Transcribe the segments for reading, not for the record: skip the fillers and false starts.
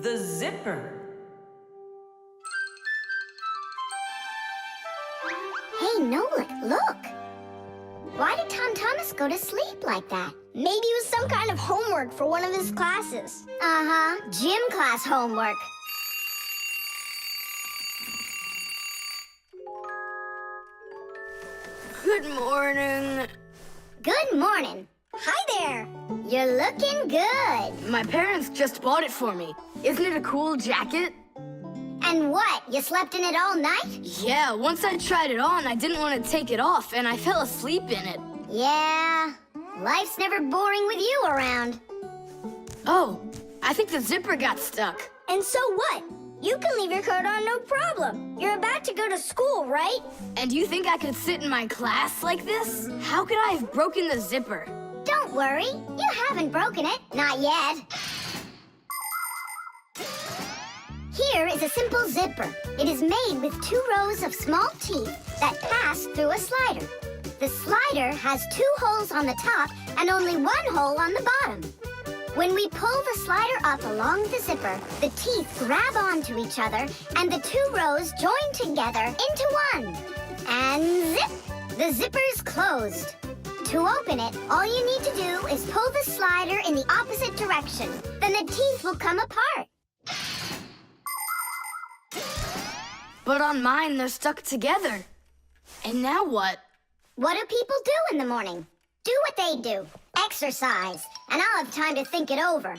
The zipper. Hey, Nolik, look! Why did Tom Thomas go to sleep like that? Maybe it was some kind of homework for one of his classes. Uh-huh, gym class homework. Good morning. Good morning. Hi there. You're looking good. My parents just bought it for me. Isn't it a cool jacket? And what, you slept in it all night? Yeah, once I tried it on, I didn't want to take it off, and I fell asleep in it. Yeah, life's never boring with you around. Oh, I think the zipper got stuck. And so what? You can leave your coat on no problem. You're about to go to school, right? And you think I could sit in my class like this? How could I have broken the zipper? Don't worry, you haven't broken it, not yet. Here is a simple zipper. It is made with 2 rows of small teeth that pass through a slider. The slider has 2 holes on the top and only 1 hole on the bottom. When we pull the slider up along the zipper, the teeth grab onto each other and the 2 rows join together into one. And zip! The zipper's closed. To open it, all you need to do is pull the slider in the opposite direction. Then the teeth will come apart. But on mine, they're stuck together. And now what? What do people do in the morning? Do what they do. Exercise. And I'll have time to think it over.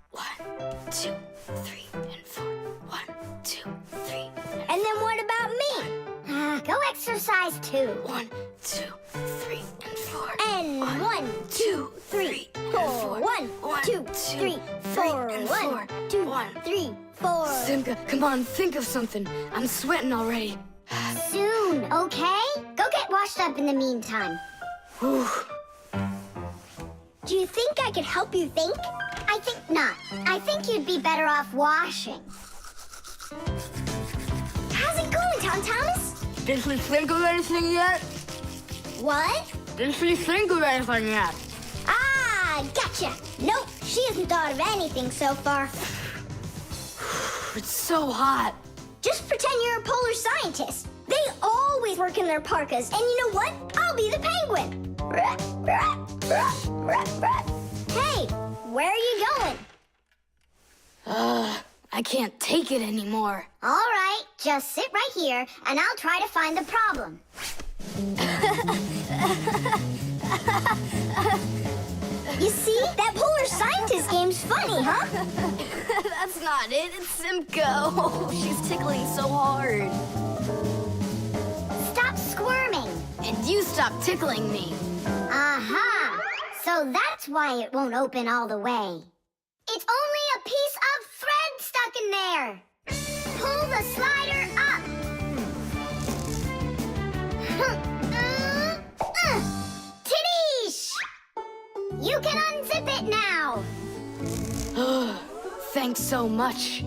1, 2, 3, and 4. 1, 2, 3, And then what about me? Go exercise too. 1, 2, 3, and 4. And 1, 2, 3, 4. 1, 2, 3, 4. 1, 2, 3, 4. Simka, come on, think of something. I'm sweating already. Soon, okay? Go get washed up in the meantime. Whew. Do you think I could help you think? I think not. I think you'd be better off washing. How's it going, Tom Thomas? Did she think of anything yet? What? Did she think of anything yet? Ah, gotcha. Nope, she hasn't thought of anything so far. It's so hot. Just pretend you're a polar scientist. They always work in their parkas, and you know what? I'll be the penguin. Hey, where are you going? I can't take it anymore. All right, just sit right here, and I'll try to find the problem. You see? That polar scientist game's funny, huh? That's not it. It's Simka. Oh, she's tickling so hard. Stop squirming. And you stop tickling me. Aha! So that's why it won't open all the way. It's only a piece of thread stuck in there. Pull the slider up. Tidish! You can unzip it now. Thanks so much.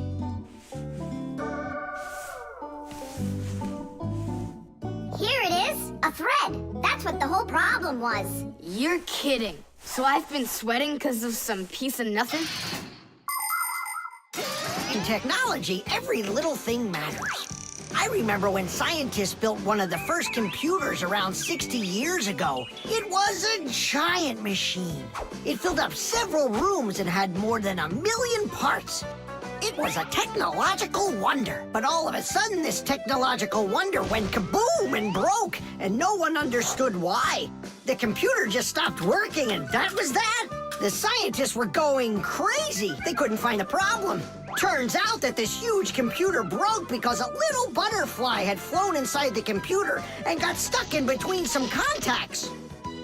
Here it is, a thread. That's what the whole problem was. You're kidding. So I've been sweating because of some piece of nothing? In technology, every little thing matters. I remember when scientists built one of the first computers around 60 years ago. It was a giant machine. It filled up several rooms and had more than 1 million parts. It was a technological wonder. But all of a sudden, this technological wonder went kaboom and broke, and no one understood why. The computer just stopped working, and that was that. The scientists were going crazy. They couldn't find a problem. Turns out that this huge computer broke because a little butterfly had flown inside the computer and got stuck in between some contacts.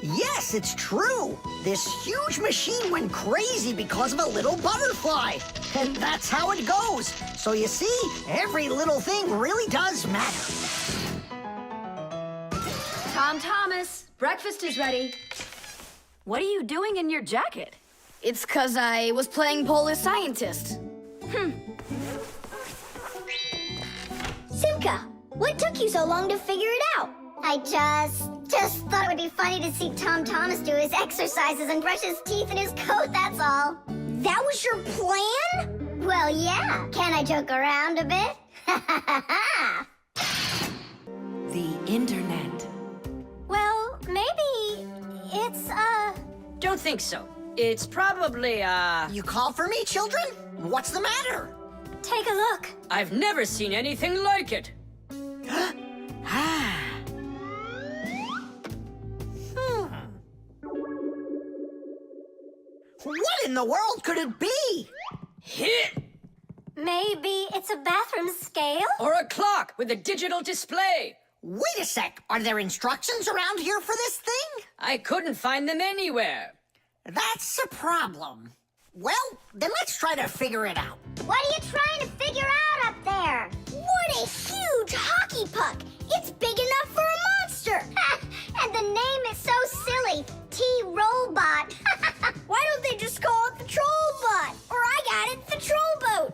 Yes, it's true. This huge machine went crazy because of a little butterfly. And that's how it goes. So you see, every little thing really does matter. Tom Thomas, breakfast is ready. What are you doing in your jacket? It's 'cause I was playing Polar Scientist. Simka, what took you so long to figure it out? I just thought it would be funny to see Tom Thomas do his exercises and brush his teeth in his coat, that's all. That was your plan? Well, yeah. Can I joke around a bit? The internet. Well, maybe it's, Don't think so. It's probably, You call for me, children? What's the matter? take a look. I've never seen anything like it. What in the world could it be? Hit! Maybe it's a bathroom scale? Or a clock with a digital display. Wait a sec. Are there instructions around here for this thing? I couldn't find them anywhere. That's a problem. Well, then let's try to figure it out. What are you trying to figure out up there? What a huge hockey puck! It's big enough for a monster! And the name is so silly. T-Robot. Why don't they just call it the Trollbot? Or I got it, the Trollboat!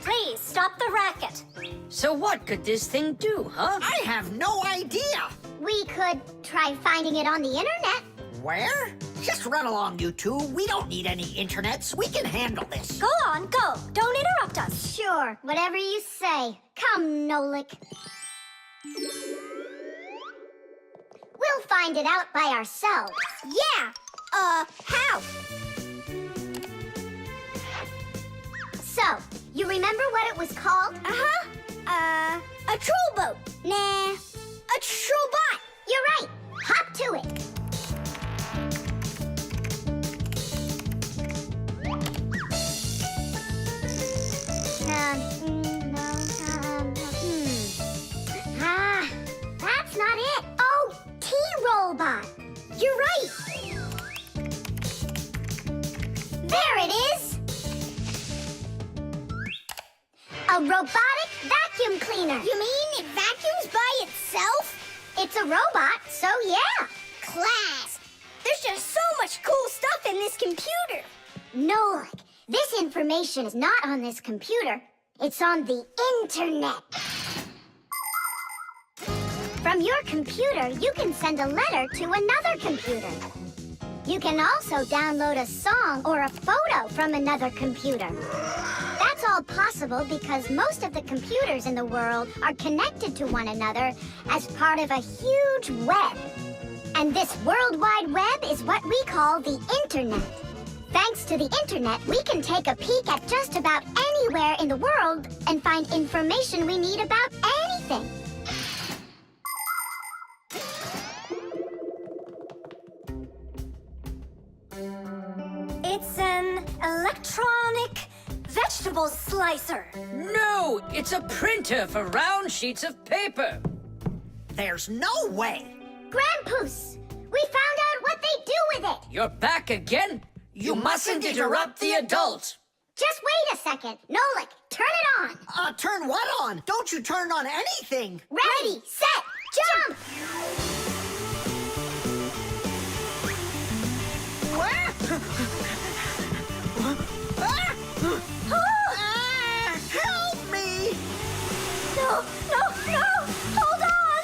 Please, stop the racket. So what could this thing do, huh? I have no idea. We could try finding it on the internet. Where? Just run along, you two. We don't need any internets. We can handle this. Go on, go. Don't interrupt us. Sure, whatever you say. Come, Nolik. We'll find it out by ourselves. Yeah. How? So, you remember what it was called? A Trollboat. Nah. A Trollbot. You're right. Hop to it. That's not it. Oh, T-Robot. You're right. There it is. A robotic vacuum cleaner. You mean it vacuums by itself? It's a robot, so yeah. Class. There's just so much cool stuff in this computer. Nolik, this information is not on this computer. It's on the internet. From your computer, you can send a letter to another computer. You can also download a song or a photo from another computer. That's all possible because most of the computers in the world are connected to one another as part of a huge web. And this World Wide Web is what we call the Internet. Thanks to the Internet, we can take a peek at just about anywhere in the world and find information we need about anything. It's an electronic vegetable slicer. No, it's a printer for round sheets of paper. There's no way. Grandpoos, we found out what they do with it. You're back again? You mustn't interrupt the adults. Just wait a second. Nolik, turn it on. Turn what on? Don't you turn on anything. Ready, set, jump. Help me! No, no, no! Hold on!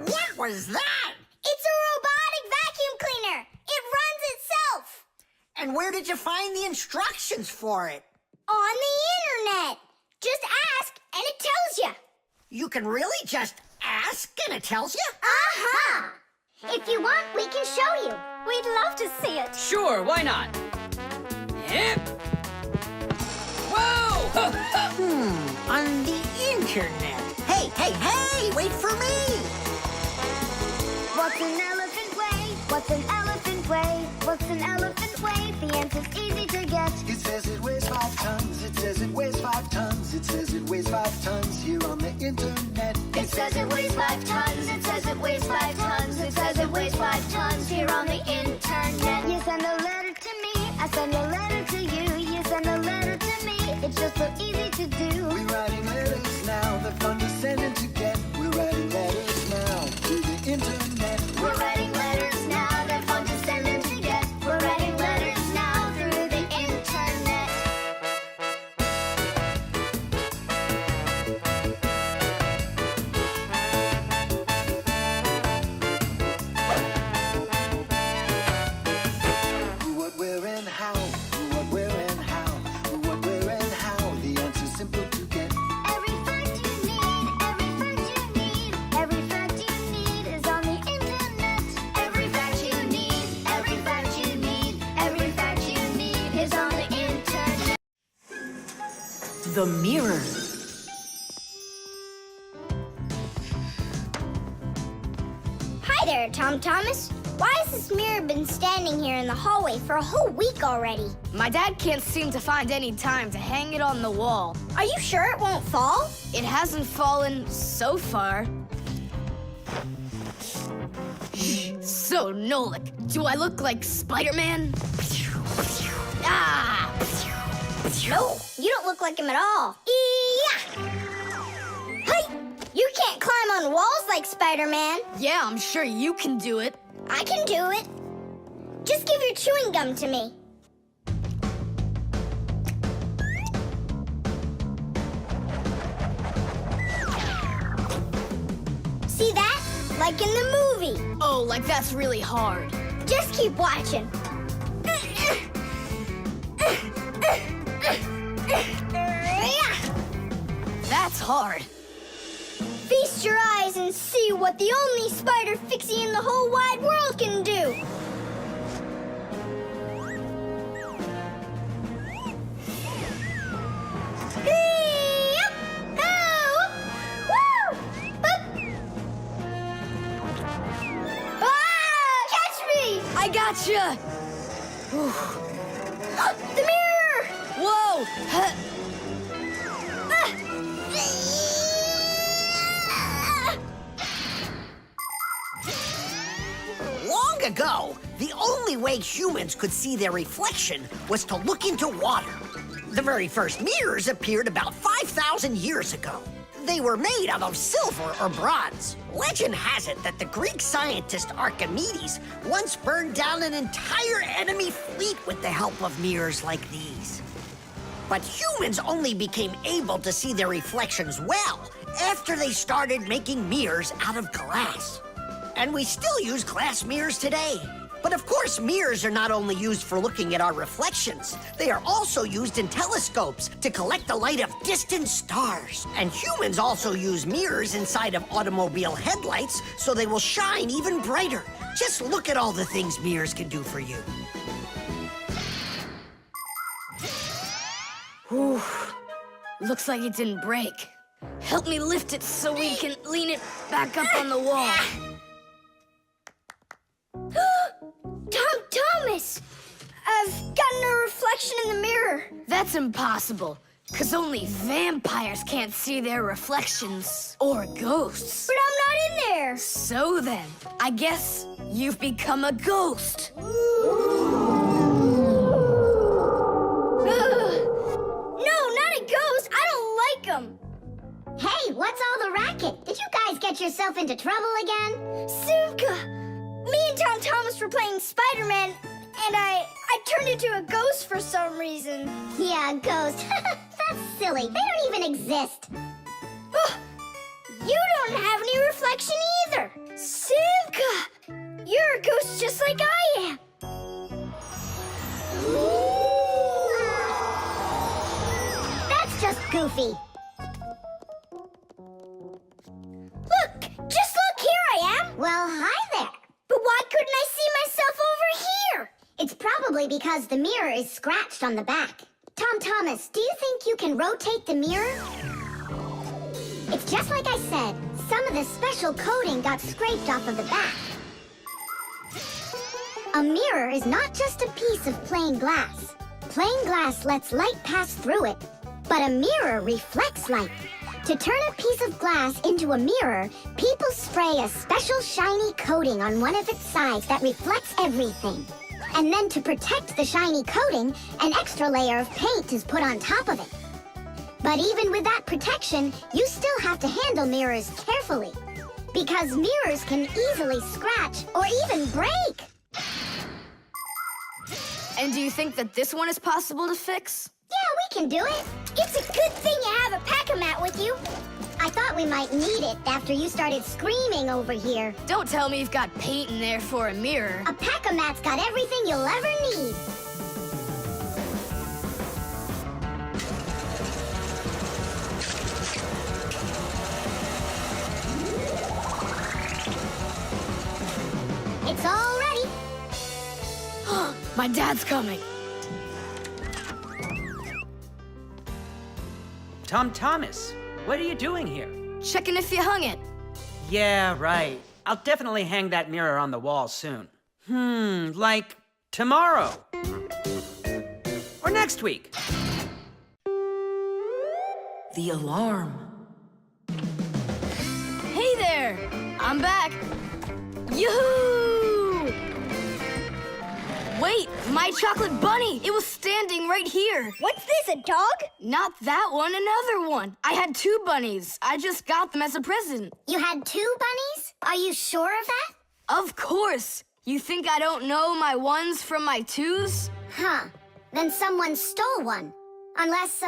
What was that? It's a robotic vacuum cleaner. It runs itself. And where did you find the instructions for it? On the internet. Just ask and it tells you. You can really just ask and it tells you? Aha! If you want, we can show you. We'd love to see it. Sure, why not? Hip. Whoa! On the internet. Hey, hey, hey! Wait for me! What's an elephant weigh? What's an elephant weigh? What's an elephant weigh? The answer's easy to get. It says it weighs 5 tons. It says it weighs 5 tons. It says it weighs 5 tons here on the internet. It says it weighs 5 tons. It says it weighs 5 tons. It says it weighs 5 tons here on the internet. You send a letter to me. I send a letter to you. You send a letter to me. It's just so easy to do. We're writing letters now. They're fun to send and to get. We're writing letters now to the internet. We're writing letters now. They're fun to send and to get. We're writing letters now through the internet. the mirror. Hi there, Tom Thomas. Why has this mirror been standing here in the hallway for a whole week already? My dad can't seem to find any time to hang it on the wall. Are you sure it won't fall? It hasn't fallen so far. So, Nolik, do I look like Spider-Man? Ah! No, you don't look like him at all. Yeah! Hey! You can't climb on walls like Spider-Man. Yeah, I'm sure you can do it. I can do it. Just give your chewing gum to me. See that? Like in the movie. Oh, like that's really hard. Just keep watching. That's hard. Feast your eyes and see what the only spider Fixie in the whole wide world can do. Catch me! I gotcha! The mirror! Whoa! Long ago, the only way humans could see their reflection was to look into water. The very first mirrors appeared about 5,000 years ago. They were made out of silver or bronze. Legend has it that the Greek scientist Archimedes once burned down an entire enemy fleet with the help of mirrors like these. But humans only became able to see their reflections well after they started making mirrors out of glass. And we still use glass mirrors today. But of course, mirrors are not only used for looking at our reflections, they are also used in telescopes to collect the light of distant stars. And humans also use mirrors inside of automobile headlights so they will shine even brighter. Just look at all the things mirrors can do for you. Whew. Looks like it didn't break. Help me lift it so we can lean it back up on the wall. Tom Thomas! I've gotten a reflection in the mirror. That's impossible, because only vampires can't see their reflections. Or ghosts. But I'm not in there. So then, I guess you've become a ghost. No, not a ghost. I don't like them. Hey, what's all the racket? Did you guys get yourself into trouble again? Simka! Me and Tom Thomas were playing Spider-Man, and I turned into a ghost for some reason. Yeah, a ghost. That's silly. They don't even exist. Oh, you don't have any reflection either. Simka! You're a ghost just like I am. That's just goofy. Look! Just look! Here I am! Well, hi there. But why couldn't I see myself over here? It's probably because the mirror is scratched on the back. Tom Thomas, do you think you can rotate the mirror? It's just like I said. Some of the special coating got scraped off of the back. A mirror is not just a piece of plain glass. Plain glass lets light pass through it, but a mirror reflects light. To turn a piece of glass into a mirror, people spray a special shiny coating on one of its sides that reflects everything. And then to protect the shiny coating, an extra layer of paint is put on top of it. But even with that protection, you still have to handle mirrors carefully. Because mirrors can easily scratch or even break. And do you think that this one is possible to fix? Yeah, we can do it. It's a good thing you have a pack-a-mat with you. I thought we might need it after you started screaming over here. Don't tell me you've got paint in there for a mirror. A pack-a-mat's got everything you'll ever need. It's all ready. My dad's coming. Tom Thomas, what are you doing here? Checking if you hung it. Yeah, right. I'll definitely hang that mirror on the wall soon. Like tomorrow. Or next week. The alarm. Hey there! I'm back. Yoo-hoo! Wait, my chocolate bunny! It was standing right here. What's this, a dog? Not that one, another one. I had 2 bunnies. I just got them as a present. You had 2 bunnies? Are you sure of that? Of course. You think I don't know my 1s from my 2s? Huh. Then someone stole one. Unless.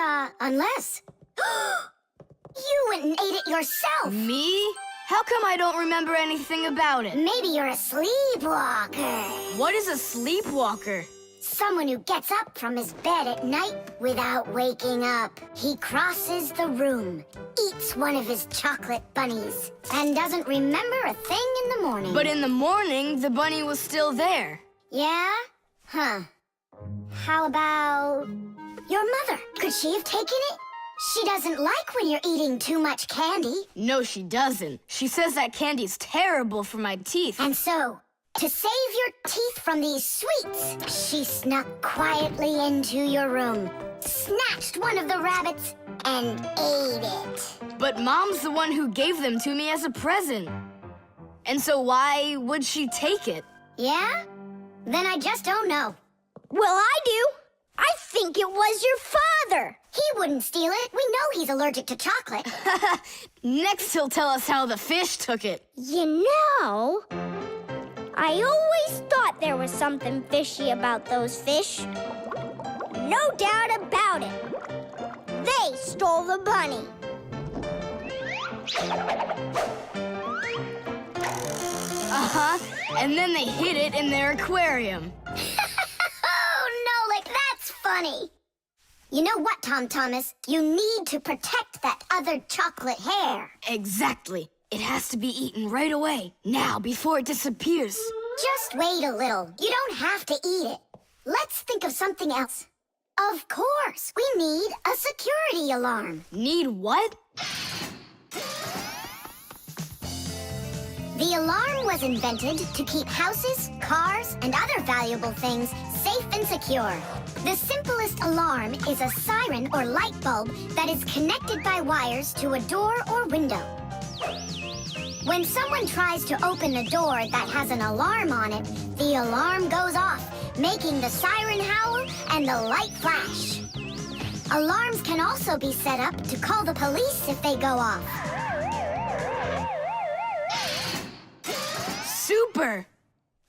You went and ate it yourself. Me? How come I don't remember anything about it? Maybe you're a sleepwalker. What is a sleepwalker? Someone who gets up from his bed at night without waking up. He crosses the room, eats one of his chocolate bunnies, and doesn't remember a thing in the morning. But in the morning, the bunny was still there. Yeah? Huh. How about your mother? Could she have taken it? She doesn't like when you're eating too much candy. No, she doesn't. She says that candy's terrible for my teeth. And so, to save your teeth from these sweets, she snuck quietly into your room, snatched one of the rabbits, and ate it. But Mom's the one who gave them to me as a present. And so why would she take it? Yeah? Then I just don't know. Well, I do. I think it was your father. He wouldn't steal it. We know he's allergic to chocolate. Next, he'll tell us how the fish took it. You know, I always thought there was something fishy about those fish. No doubt about it. They stole the bunny. Uh-huh. And then they hid it in their aquarium. Oh, Nolik, that's funny. You know what, Tom Thomas? You need to protect that other chocolate hair. Exactly. It has to be eaten right away. Now, before it disappears. Just wait a little. You don't have to eat it. Let's think of something else. Of course, we need a security alarm. Need what? The alarm was invented to keep houses, cars, and other valuable things safe and secure. The simplest alarm is a siren or light bulb that is connected by wires to a door or window. When someone tries to open a door that has an alarm on it, the alarm goes off, making the siren howl and the light flash. Alarms can also be set up to call the police if they go off. Super!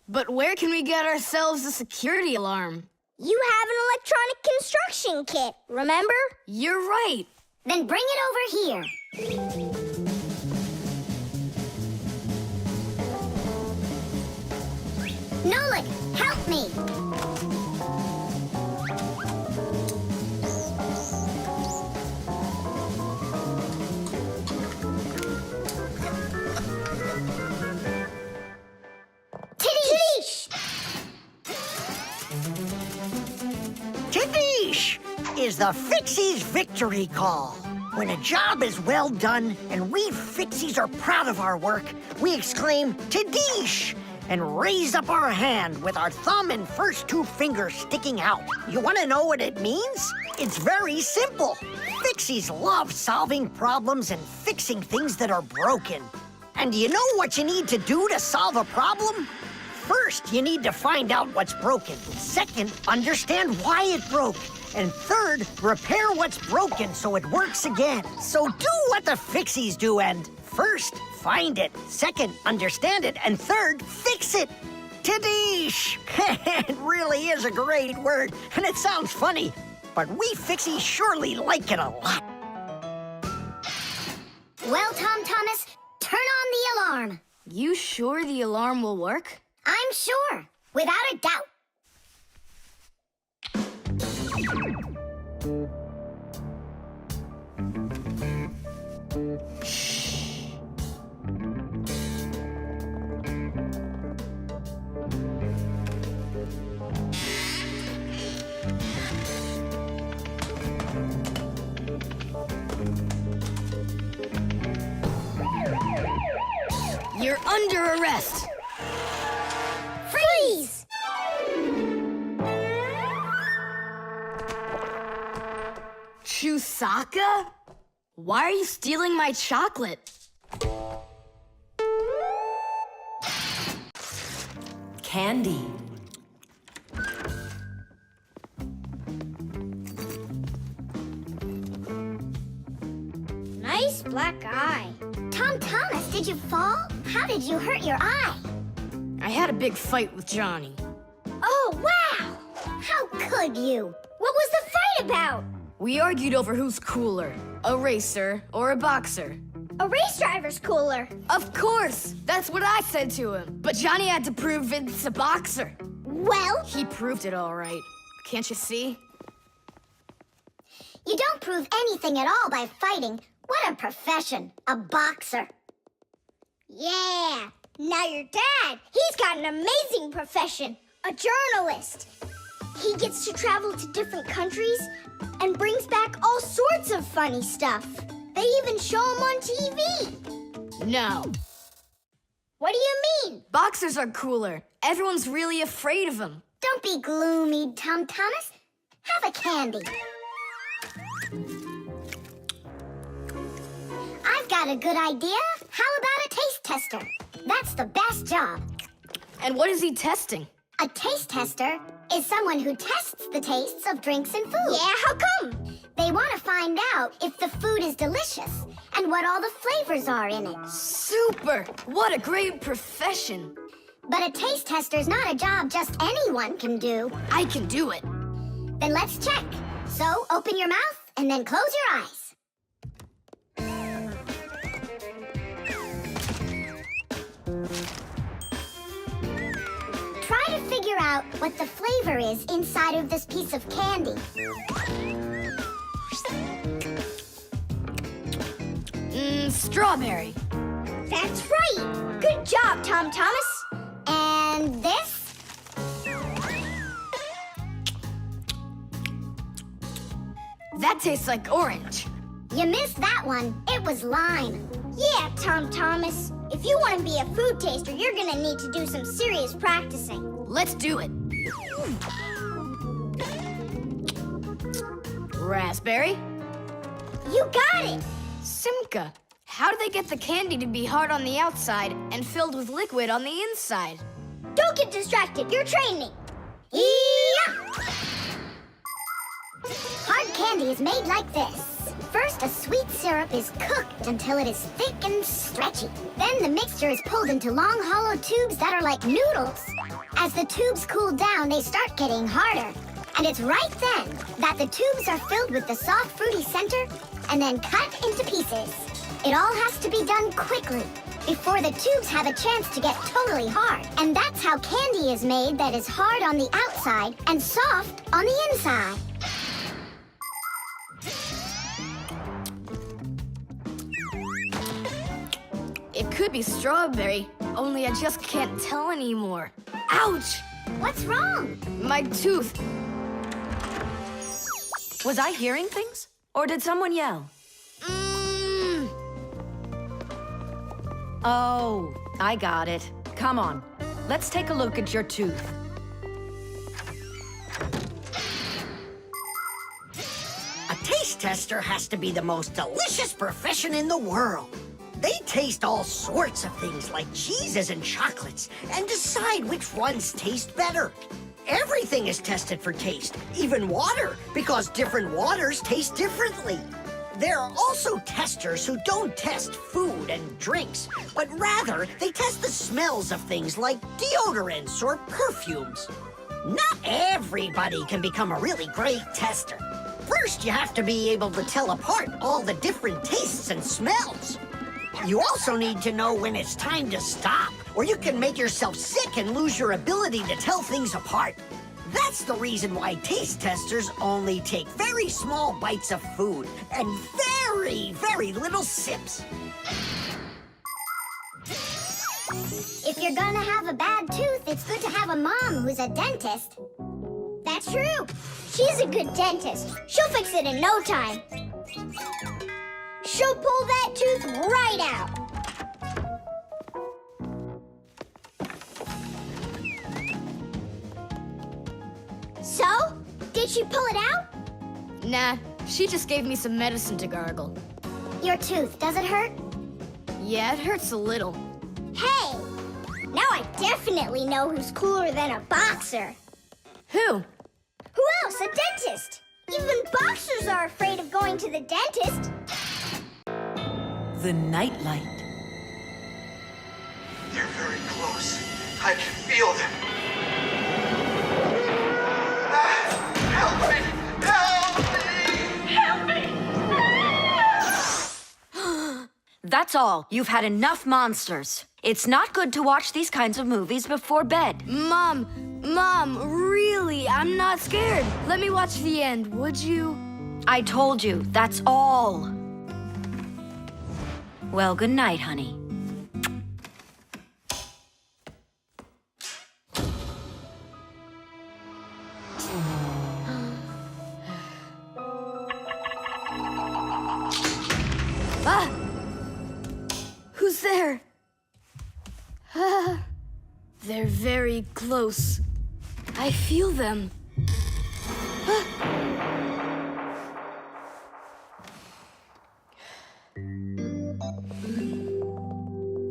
But where can we get ourselves a security alarm? You have an electronic construction kit, remember? You're right. Then bring it over here. Nolik, help me. Tidish! Tidish is the Fixies victory call. When a job is well done and we Fixies are proud of our work, we exclaim, Tidish! And raise up our hand with our thumb and first 2 fingers sticking out. You want to know what it means? It's very simple. Fixies love solving problems and fixing things that are broken. And do you know what you need to do to solve a problem? First, you need to find out what's broken. Second, understand why it broke. And third, repair what's broken so it works again. So do what the Fixies do and first, find it. Second, understand it. And third, fix it. Tidish! It really is a great word, and it sounds funny. But we Fixies surely like it a lot. Well, Tom Thomas, turn on the alarm. You sure the alarm will work? I'm sure, without a doubt. under arrest. Freeze! Chusaka? Why are you stealing my chocolate? Candy. Nice black eye. Tom Thomas, did you fall? How did you hurt your eye? I had a big fight with Johnny. Oh, wow! How could you? What was the fight about? We argued over who's cooler, a racer or a boxer. A race driver's cooler. Of course! That's what I said to him. But Johnny had to prove it's a boxer. Well, He proved it all right. Can't you see? you don't prove anything at all by fighting. What a profession, a boxer. Yeah. Now your dad, he's got an amazing profession. A journalist. He gets to travel to different countries and brings back all sorts of funny stuff. They even show him on TV. No. What do you mean? Boxers are cooler. Everyone's really afraid of them. Don't be gloomy, Tom Thomas. Have a candy. I've got a good idea. How about a taste tester? That's the best job. And what is he testing? A taste tester is someone who tests the tastes of drinks and food. Yeah, how come? They want to find out if the food is delicious and what all the flavors are in it. Super! What a great profession. But a taste tester's not a job just anyone can do. I can do it. Then let's check. So open your mouth and then close your eyes. Try to figure out what the flavor is inside of this piece of candy. Strawberry. That's right. Good job, Tom Thomas. And this? That tastes like orange. You missed that one. It was lime. Yeah, Tom Thomas. If you want to be a food taster, you're going to need to do some serious practicing. Let's do it. Raspberry. You got it. Simka. How do they get the candy to be hard on the outside and filled with liquid on the inside? Don't get distracted. You're training. Yeah! Hard candy is made like this. First, a sweet syrup is cooked until it is thick and stretchy. Then the mixture is pulled into long, hollow tubes that are like noodles. As the tubes cool down, they start getting harder. And it's right then that the tubes are filled with the soft, fruity center and then cut into pieces. It all has to be done quickly before the tubes have a chance to get totally hard. And that's how candy is made that is hard on the outside and soft on the inside. It could be strawberry, only I just can't tell anymore. Ouch! What's wrong? My tooth. Was I hearing things? Or did someone yell? Oh, I got it. Come on. Let's take a look at your tooth. A taste tester has to be the most delicious profession in the world. They taste all sorts of things like cheeses and chocolates and decide which ones taste better. Everything is tested for taste, even water, because different waters taste differently. There are also testers who don't test food and drinks, but rather they test the smells of things like deodorants or perfumes. Not everybody can become a really great tester. First, you have to be able to tell apart all the different tastes and smells. You also need to know when it's time to stop, or you can make yourself sick and lose your ability to tell things apart. That's the reason why taste testers only take very small bites of food and very, very little sips. If you're gonna have a bad tooth, it's good to have a mom who's a dentist. That's true. She's a good dentist. She'll fix it in no time. She'll pull that tooth right out. Did she pull it out? Nah, she just gave me some medicine to gargle. Your tooth, does it hurt? Yeah, it hurts a little. Hey! Now I definitely know who's cooler than a boxer. Who? Who else? A dentist! Even boxers are afraid of going to the dentist. The nightlight. They're very close. I can feel them. Help me! Help me! Help me! That's all. You've had enough monsters. It's not good to watch these kinds of movies before bed. Mom, really, I'm not scared. Let me watch the end, would you? I told you, that's all. Well, good night, honey. Ah! Who's there? Ah, they're very close. I feel them. Ah.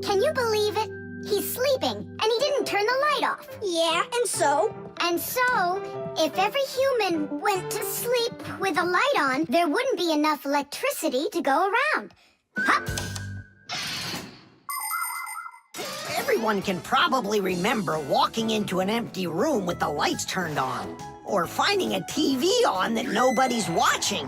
Can you believe it? He's sleeping, and he didn't turn the light off. Yeah, and so? And so, if every human went to sleep with a light on, there wouldn't be enough electricity to go around. Hup! Everyone can probably remember walking into an empty room with the lights turned on, or finding a TV on that nobody's watching.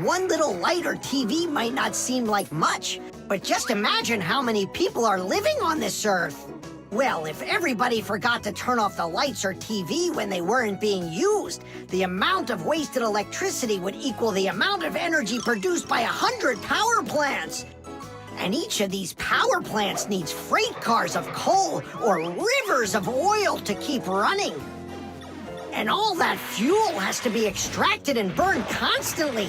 One little light or TV might not seem like much, but just imagine how many people are living on this earth. Well, if everybody forgot to turn off the lights or TV when they weren't being used, the amount of wasted electricity would equal the amount of energy produced by 100 power plants. And each of these power plants needs freight cars of coal or rivers of oil to keep running. And all that fuel has to be extracted and burned constantly.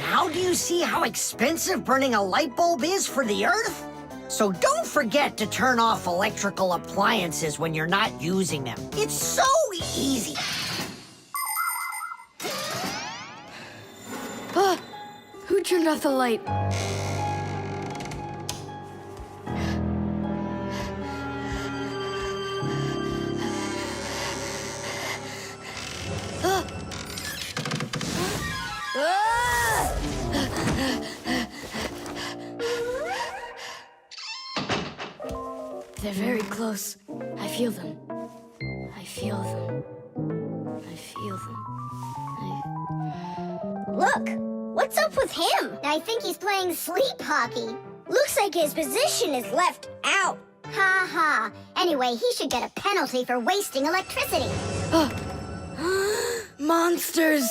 Now do you see how expensive burning a light bulb is for the Earth? So don't forget to turn off electrical appliances when you're not using them. It's so easy. Ah, who turned off the light? Ah. Ah! They're very close. I feel them. I feel them. I feel them. Look, what's up with him? I think he's playing sleep hockey. Looks like his position is left out. Ha ha. Anyway, he should get a penalty for wasting electricity. Monsters!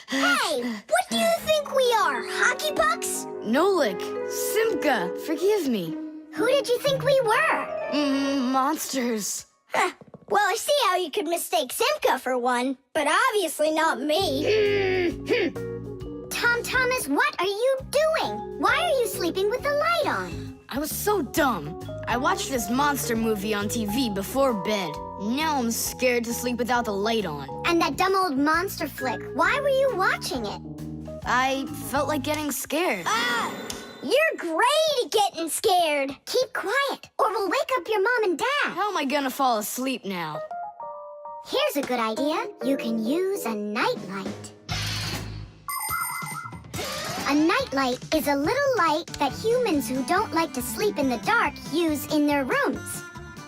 Hey, what do you think we are, hockey pucks? Nolik, Simka, forgive me. Who did you think we were? Monsters. Huh. Well, I see how you could mistake Simka for one, but obviously not me. Tom Thomas, what are you doing? Why are you sleeping with the light on? I was so dumb. I watched this monster movie on TV before bed. Now I'm scared to sleep without the light on. And that dumb old monster flick, why were you watching it? I felt like getting scared. Ah, you're great at getting scared. Keep quiet, or we'll wake up your mom and dad. How am I gonna fall asleep now? Here's a good idea. You can use a nightlight. A nightlight is a little light that humans who don't like to sleep in the dark use in their rooms.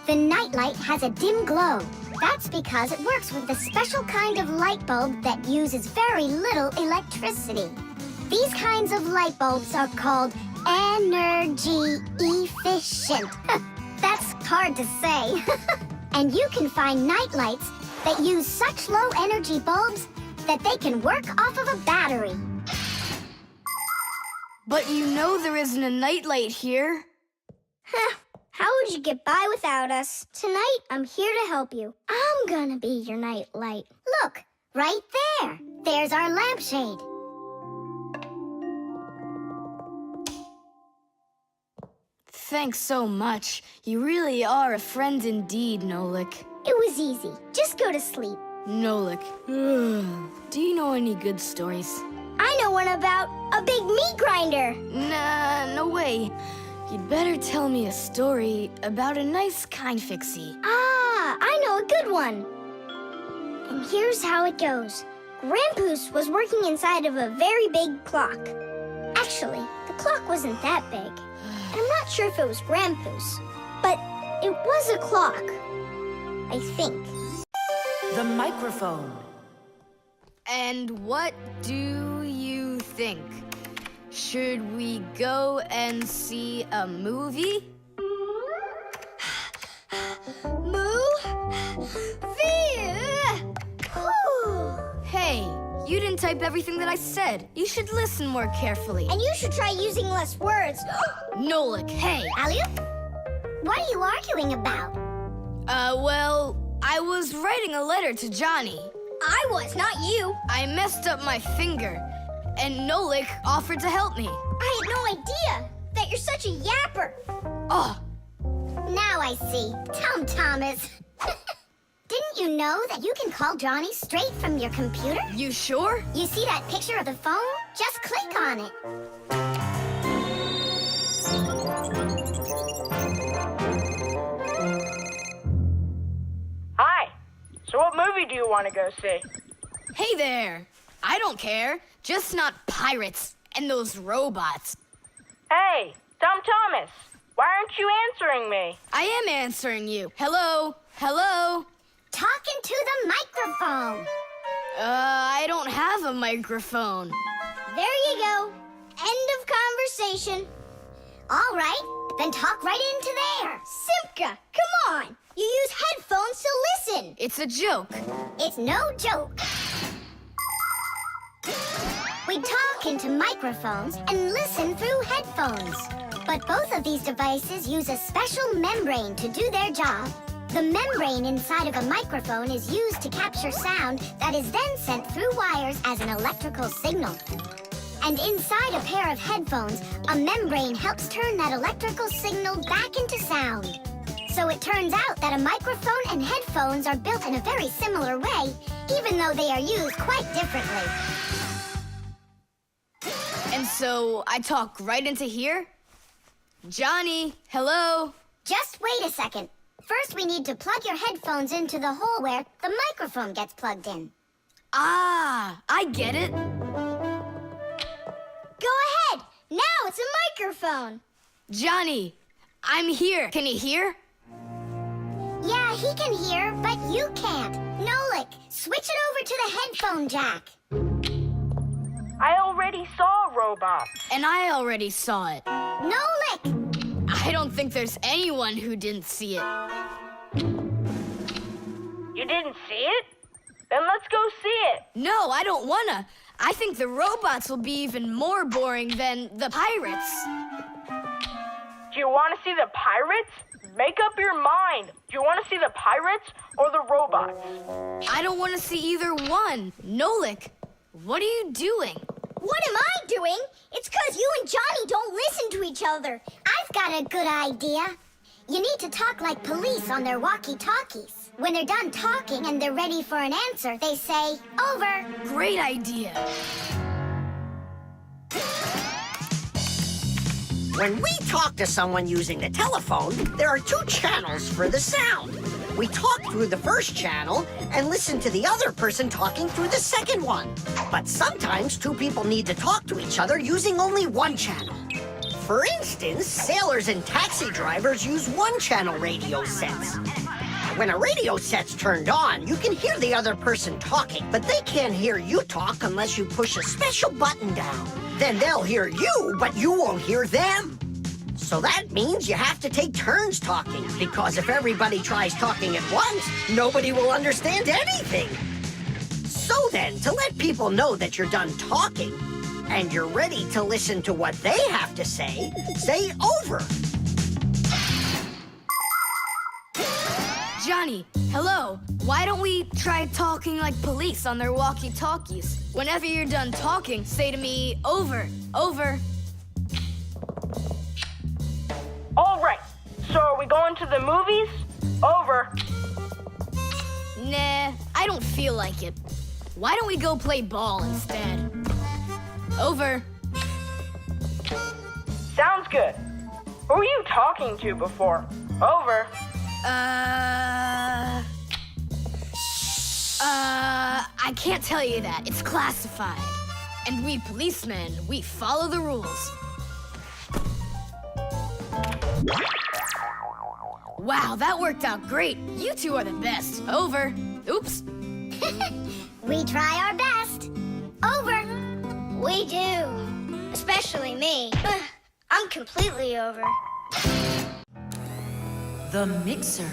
The nightlight has a dim glow. That's because it works with a special kind of light bulb that uses very little electricity. These kinds of light bulbs are called energy efficient. That's hard to say. And you can find nightlights that use such low energy bulbs that they can work off of a battery. But you know there isn't a nightlight here. Huh. How would you get by without us? Tonight, I'm here to help you. I'm gonna be your nightlight. Look, right there. There's our lampshade. Thanks so much. You really are a friend indeed, Nolik. It was easy. Just go to sleep. Nolik, do you know any good stories? I know one about a big meat grinder. Nah, no way. You'd better tell me a story about a nice, kind Fixie. Ah, I know a good one. And here's how it goes. Grandpoos was working inside of a very big clock. Actually, the clock wasn't that big. And I'm not sure if it was Grandpoos, but it was a clock, I think. The microphone. And what do you think? Should we go and see a movie? Moo? Hey, you didn't type everything that I said. You should listen more carefully. And you should try using less words. Nolik, hey. Alley-oop? What are you arguing about? Well, I was writing a letter to Johnny. I was, not you. I messed up my finger, and Nolik offered to help me. I had no idea that you're such a yapper. Oh, Now I see. Tom Thomas. Didn't you know that you can call Johnny straight from your computer? you sure? You see that picture of the phone? Just click on it. Hi. So what movie do you want to go see? Hey there. I don't care. Just not pirates and those robots. Hey, Tom Thomas. Why aren't you answering me? I am answering you. Hello? Hello? Talking to the microphone. I don't have a microphone. There you go. End of conversation. All right, then talk right into there. Simka, come on. You use headphones to listen. It's a joke. It's no joke. We talk into microphones and listen through headphones. But both of these devices use a special membrane to do their job. The membrane inside of a microphone is used to capture sound that is then sent through wires as an electrical signal. And inside a pair of headphones, a membrane helps turn that electrical signal back into sound. So it turns out that a microphone and headphones are built in a very similar way, even though they are used quite differently. And so I talk right into here? Johnny, hello? Just wait a second. First, we need to plug your headphones into the hole where the microphone gets plugged in. Ah, I get it. Go ahead. Now it's a microphone. Johnny, I'm here. Can you hear? Yeah, he can hear, but you can't. Nolik, switch it over to the headphone jack. I already saw a robot. And I already saw it. Nolik! I don't think there's anyone who didn't see it. You didn't see it? Then let's go see it. No, I don't wanna. I think the robots will be even more boring than the pirates. Do you want to see the pirates? Make up your mind. Do you want to see the pirates or the robots? I don't want to see either one. Nolik, what are you doing? What am I doing? It's 'cause you and Johnny don't listen to each other. I've got a good idea. You need to talk like police on their walkie-talkies. When they're done talking and they're ready for an answer, they say, over. Great idea. When we talk to someone using the telephone, there are two channels for the sound. We talk through the first channel and listen to the other person talking through the second one. But sometimes two people need to talk to each other using only one channel. For instance, sailors and taxi drivers use one-channel radio sets. When a radio set's turned on, you can hear the other person talking, but they can't hear you talk unless you push a special button down. Then they'll hear you, but you won't hear them. So that means you have to take turns talking, because if everybody tries talking at once, nobody will understand anything. So then, to let people know that you're done talking, and you're ready to listen to what they have to say over. Johnny, hello. Why don't we try talking like police on their walkie-talkies? Whenever you're done talking, say to me, over, over. All right. So are we going to the movies? Over. Nah, I don't feel like it. Why don't we go play ball instead? Over. Sounds good. Who were you talking to before? Over. I can't tell you that. It's classified. And we policemen, we follow the rules. Wow, that worked out great. You two are the best. Over. Oops. We try our best. Over. We do. Especially me. I'm completely over. The mixer.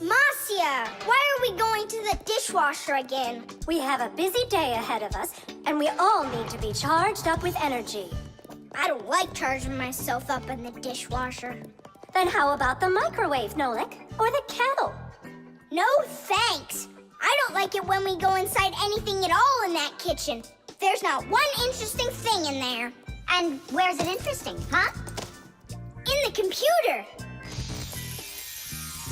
Marcia, why are we going to the dishwasher again? We have a busy day ahead of us, and we all need to be charged up with energy. I don't like charging myself up in the dishwasher. Then how about the microwave, Nolik? Or the kettle? No thanks. I don't like it when we go inside anything at all in that kitchen. There's not one interesting thing in there. And where's it interesting, huh? In the computer.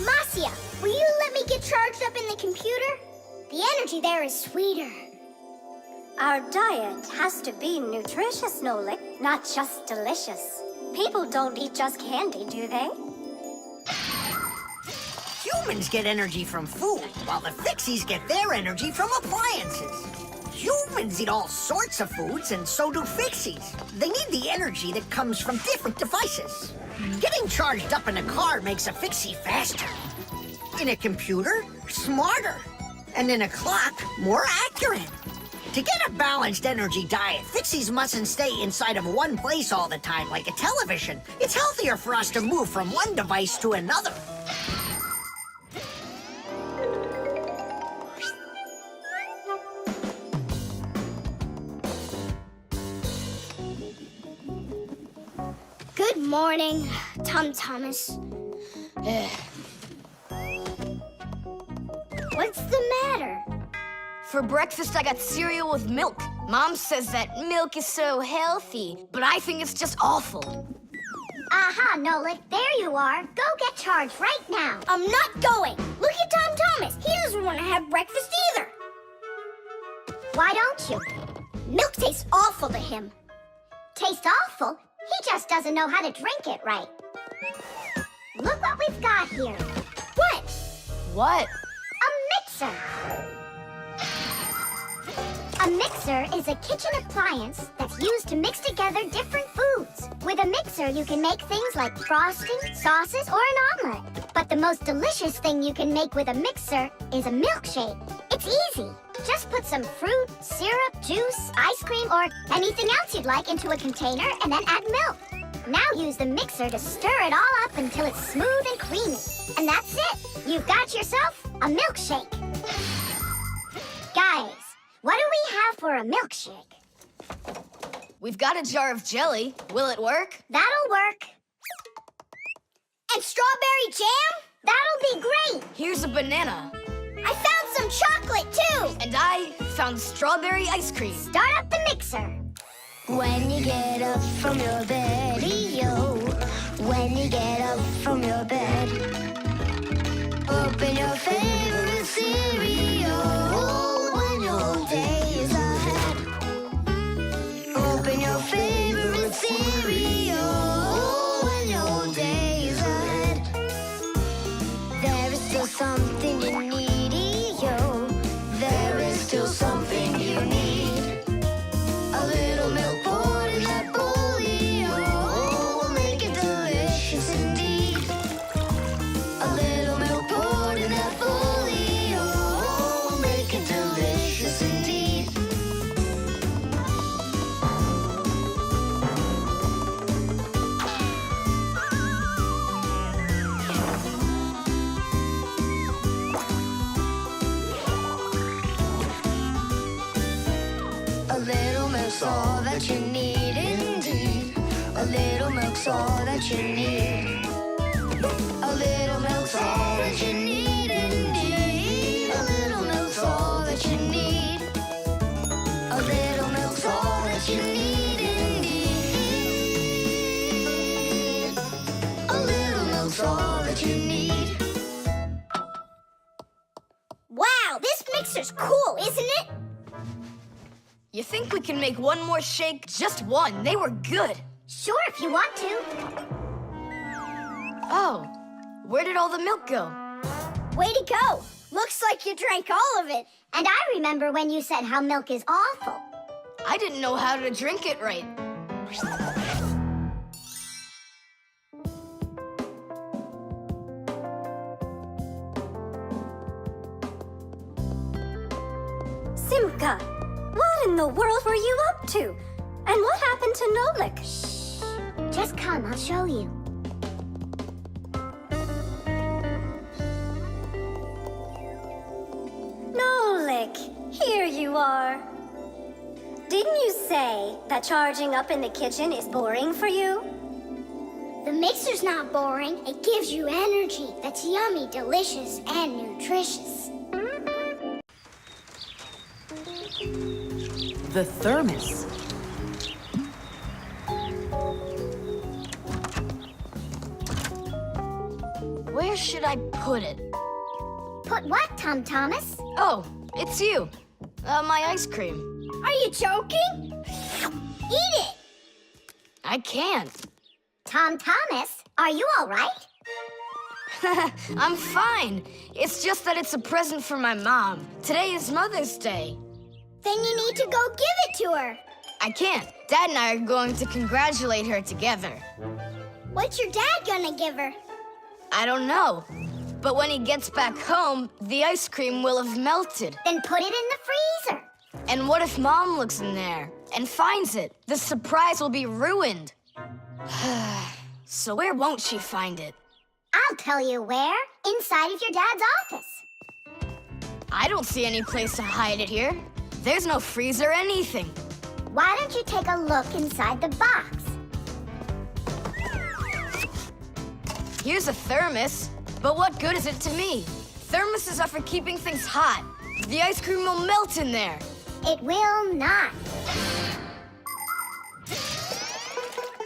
Marcia, will you let me get charged up in the computer? The energy there is sweeter. Our diet has to be nutritious, Nolik, not just delicious. People don't eat just candy, do they? Humans get energy from food, while the Fixies get their energy from appliances. Humans eat all sorts of foods, and so do Fixies. They need the energy that comes from different devices. Getting charged up in a car makes a Fixie faster. In a computer, smarter. And in a clock, more accurate. To get a balanced energy diet, Fixies mustn't stay inside of one place all the time like a television. It's healthier for us to move from one device to another. Good morning, Thomas. What's the matter? For breakfast, I got cereal with milk. Mom says that milk is so healthy, but I think it's just awful. Aha, Nolik, there you are. Go get charged right now. I'm not going. Look at Thomas. He doesn't want to have breakfast either. Why don't you? Milk tastes awful to him. Tastes awful? He just doesn't know how to drink it right. Look what we've got here. What? What? A mixer. A mixer is a kitchen appliance that's used to mix together different foods. With a mixer, you can make things like frosting, sauces, or an omelet. But the most delicious thing you can make with a mixer is a milkshake. It's easy. Just put some fruit, syrup, juice, ice cream, or anything else you'd like into a container and then add milk. Now use the mixer to stir it all up until it's smooth and creamy. And that's it. You've got yourself a milkshake. Guys, what do we have for a milkshake? We've got a jar of jelly. Will it work? That'll work. And strawberry jam? That'll be great. Here's a banana. I found some chocolate, too. And I found strawberry ice cream. Start up the mixer. When you get up from your bed, yo. When you get up from your bed, open your favorite cereal. When your day is ahead, open your favorite cereal. When your day is ahead, there is still something you need, yo. There is still something you need. A little milk poured in that bowl, yo, will make it delicious indeed. A little milk poured in that bowl, yo, will make it delicious indeed. A little milk's all that you need indeed. A little milk's all that you need. A little milk's all that you need indeed. A little milk's all that you need. A little milk's all that you need indeed. A little milk's all that you need. Wow, You think we can make one more shake? Just one. They were good. Sure, if you want to. Oh, where did all the milk go? Way to go. Looks like you drank all of it. And I remember when you said how milk is awful. I didn't know how to drink it right. Simka, what in the world were you up to? And what happened to Nolik? Shh. Just come, I'll show you. Nolik, here you are. Didn't you say that charging up in the kitchen is boring for you? The mixer's not boring. It gives you energy that's yummy, delicious, and nutritious. The thermos. Where should I put it? Put what, Tom Thomas? Oh, it's you. My ice cream. Are you joking? Eat it. I can't. Tom Thomas, are you all right? I'm fine. It's just that it's a present for my mom. Today is Mother's Day. Then you need to go give it to her. I can't. Dad and I are going to congratulate her together. What's your dad gonna give her? I don't know. But when he gets back home, the ice cream will have melted. Then put it in the freezer. And what if Mom looks in there and finds it? The surprise will be ruined. So where won't she find it? I'll tell you where. Inside of your dad's office. I don't see any place to hide it here. There's no freezer or anything. Why don't you take a look inside the box? Here's a thermos, but what good is it to me? Thermoses are for keeping things hot. The ice cream will melt in there. It will not.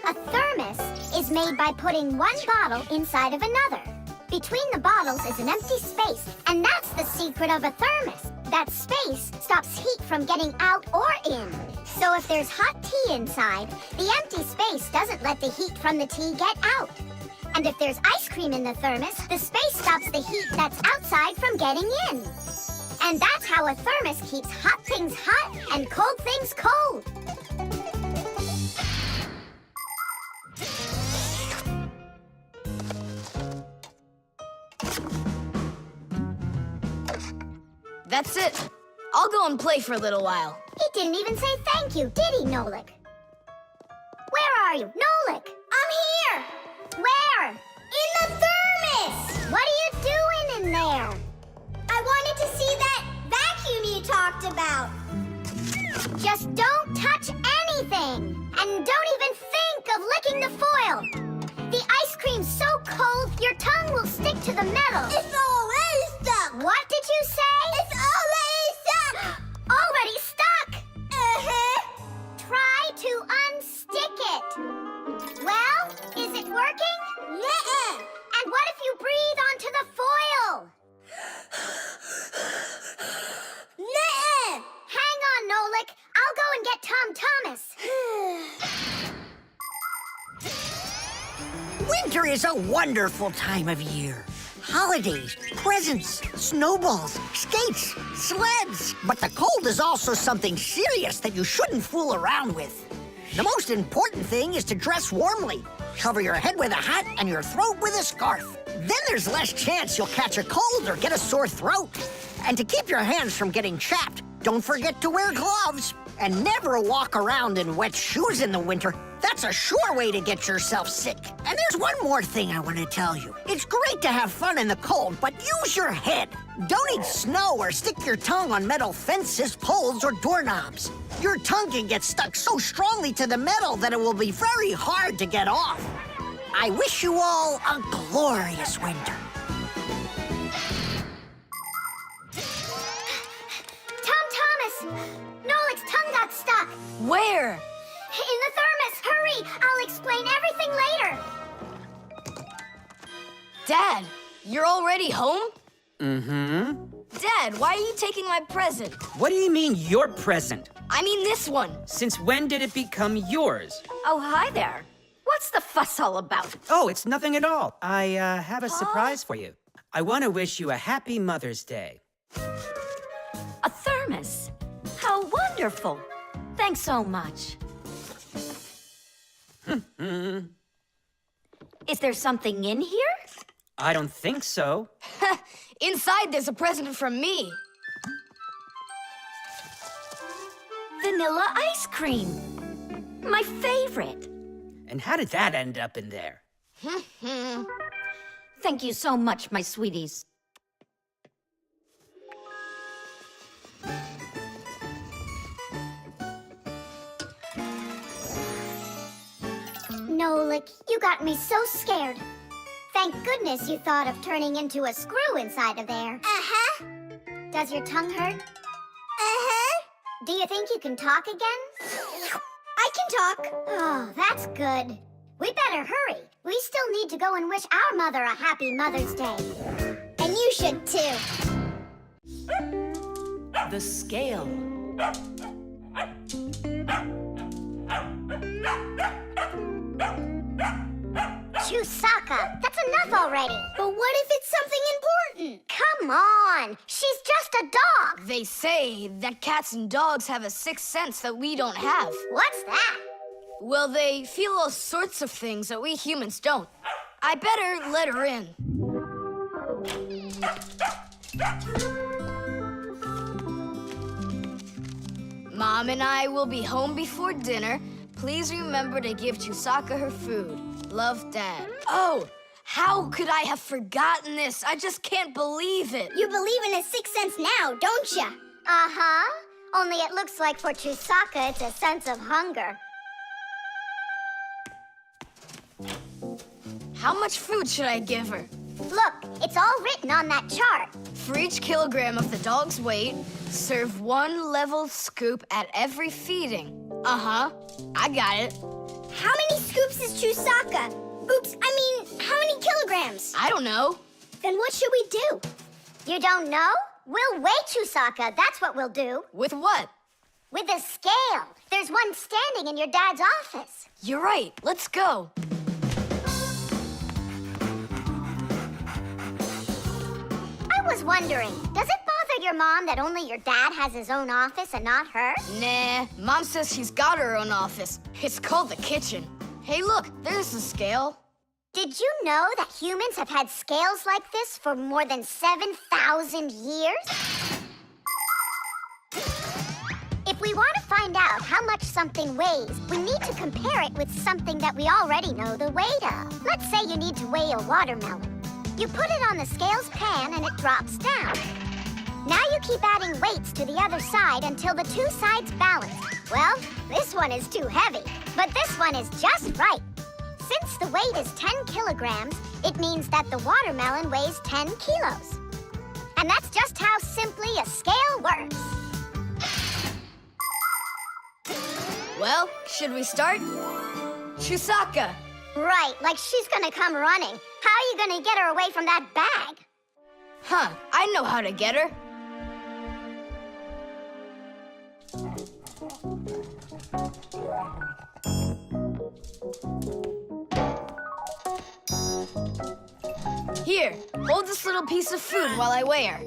A thermos is made by putting one bottle inside of another. Between the bottles is an empty space, and that's the secret of a thermos. That space stops heat from getting out or in. So if there's hot tea inside, the empty space doesn't let the heat from the tea get out. And if there's ice cream in the thermos, the space stops the heat that's outside from getting in. And that's how a thermos keeps hot things hot and cold things cold. That's it. I'll go and play for a little while. He didn't even say thank you, did he, Nolik? Where are you, Nolik? I'm here. Where? In the thermos. What are you doing in there? I wanted to see that vacuum you talked about. Just don't touch anything. And don't even think of licking the foil. The ice cream's so cold, your tongue will stick to the metal. It's already stuck. What did you say? It's already stuck. Already stuck. Uh-huh. Try to unstick it. Well, is it working? Nuh-uh. And what if you breathe onto the foil? Nuh-uh. Hang on, Nolik. I'll go and get Tom Thomas. Winter is a wonderful time of year. Holidays, presents, snowballs, skates, sleds. But the cold is also something serious that you shouldn't fool around with. The most important thing is to dress warmly. Cover your head with a hat and your throat with a scarf. Then there's less chance you'll catch a cold or get a sore throat. And to keep your hands from getting chapped, don't forget to wear gloves. And never walk around in wet shoes in the winter. That's a sure way to get yourself sick. And there's one more thing I want to tell you. It's great to have fun in the cold, but use your head. Don't eat snow or stick your tongue on metal fences, poles, or doorknobs. Your tongue can get stuck so strongly to the metal that it will be very hard to get off. I wish you all a glorious winter. Tom Thomas! Nolik's tongue got stuck. Where? In the thermos. Hurry! I'll explain everything later. Dad, you're already home? Mm-hmm. Dad, why are you taking my present? What do you mean, your present? I mean this one. Since when did it become yours? Oh, hi there. What's the fuss all about? Oh, it's nothing at all. I have a surprise for you. I want to wish you a happy Mother's Day. A thermos. How wonderful. Thanks so much. Is there something in here? I don't think so. Inside there's a present from me. Vanilla ice cream. My favorite. And how did that end up in there? Thank you so much, my sweeties. Nolik, you got me so scared. Thank goodness you thought of turning into a screw inside of there. Uh-huh. Does your tongue hurt? Uh-huh. Do you think you can talk again? I can talk. Oh, that's good. We better hurry. We still need to go and wish our mother a happy Mother's Day. And you should too. The scale. Chusaka, that's enough already. But what if it's something important? Come on, she's just a dog. They say that cats and dogs have a sixth sense that we don't have. What's that? Well, they feel all sorts of things that we humans don't. I better let her in. Mom and I will be home before dinner. Please remember to give Chusaka her food. Love, Dad. Oh, how could I have forgotten this? I just can't believe it. You believe in a sixth sense now, don't ya? Uh-huh. Only it looks like for Chusaka it's a sense of hunger. How much food should I give her? Look, it's all written on that chart. For each kilogram of the dog's weight, serve 1 level scoop at every feeding. Uh-huh, I got it. How many scoops is Chusaka? Oops, I mean, how many kilograms? I don't know. Then what should we do? You don't know? We'll weigh Chusaka, that's what we'll do. With what? With a scale. There's one standing in your dad's office. You're right, let's go. I was wondering, does it bother your mom that only your dad has his own office and not her? Nah, Mom says she's got her own office. It's called the kitchen. Hey, look, there's the scale. Did you know that humans have had scales like this for more than 7,000 years? If we want to find out how much something weighs, we need to compare it with something that we already know the weight of. Let's say you need to weigh a watermelon. You put it on the scales pan and it drops down. Now you keep adding weights to the other side until the two sides balance. Well, this one is too heavy, but this one is just right. Since the weight is 10 kilograms, it means that the watermelon weighs 10 kilos. And that's just how simply a scale works. Well, should we start? Chusaka! Right, like she's gonna come running. How are you gonna get her away from that bag? Huh, I know how to get her. Here, hold this little piece of food while I weigh her.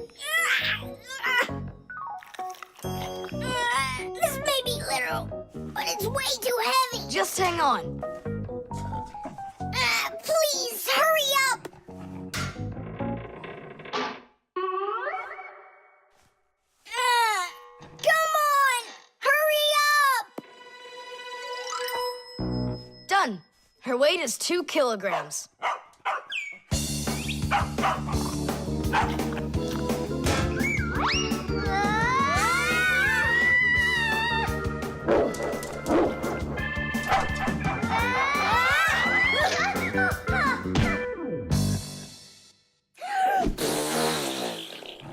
This may be literal, but it's way too heavy. Just hang on. Please, hurry up. Come on, hurry up. Done. Her weight is 2 kilograms.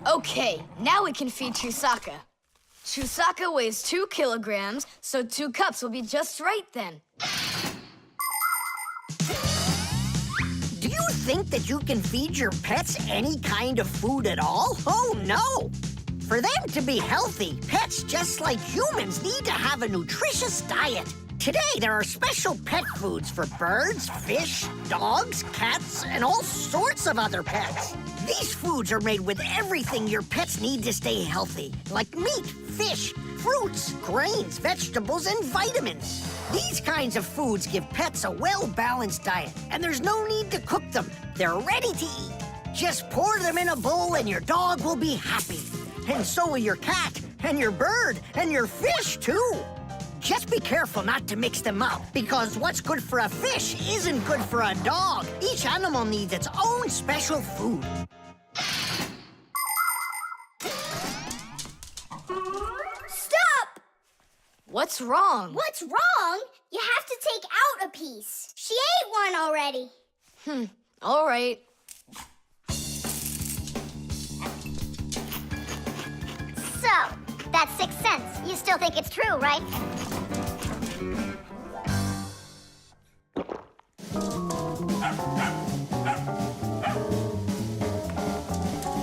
Okay, now we can feed Chusaka. Chusaka weighs 2 kilograms, so 2 cups will be just right then. Do you think that you can feed your pets any kind of food at all? Oh, no! For them to be healthy, pets just like humans need to have a nutritious diet. Today, there are special pet foods for birds, fish, dogs, cats, and all sorts of other pets. These foods are made with everything your pets need to stay healthy, like meat, fish, fruits, grains, vegetables, and vitamins. These kinds of foods give pets a well-balanced diet, and there's no need to cook them. They're ready to eat. Just pour them in a bowl and your dog will be happy. And so will your cat, and your bird, and your fish, too. Just be careful not to mix them up, because what's good for a fish isn't good for a dog. Each animal needs its own special food. Stop! What's wrong? What's wrong? You have to take out a piece. She ate one already. All right. So, that's 6 cents. You still think it's true, right?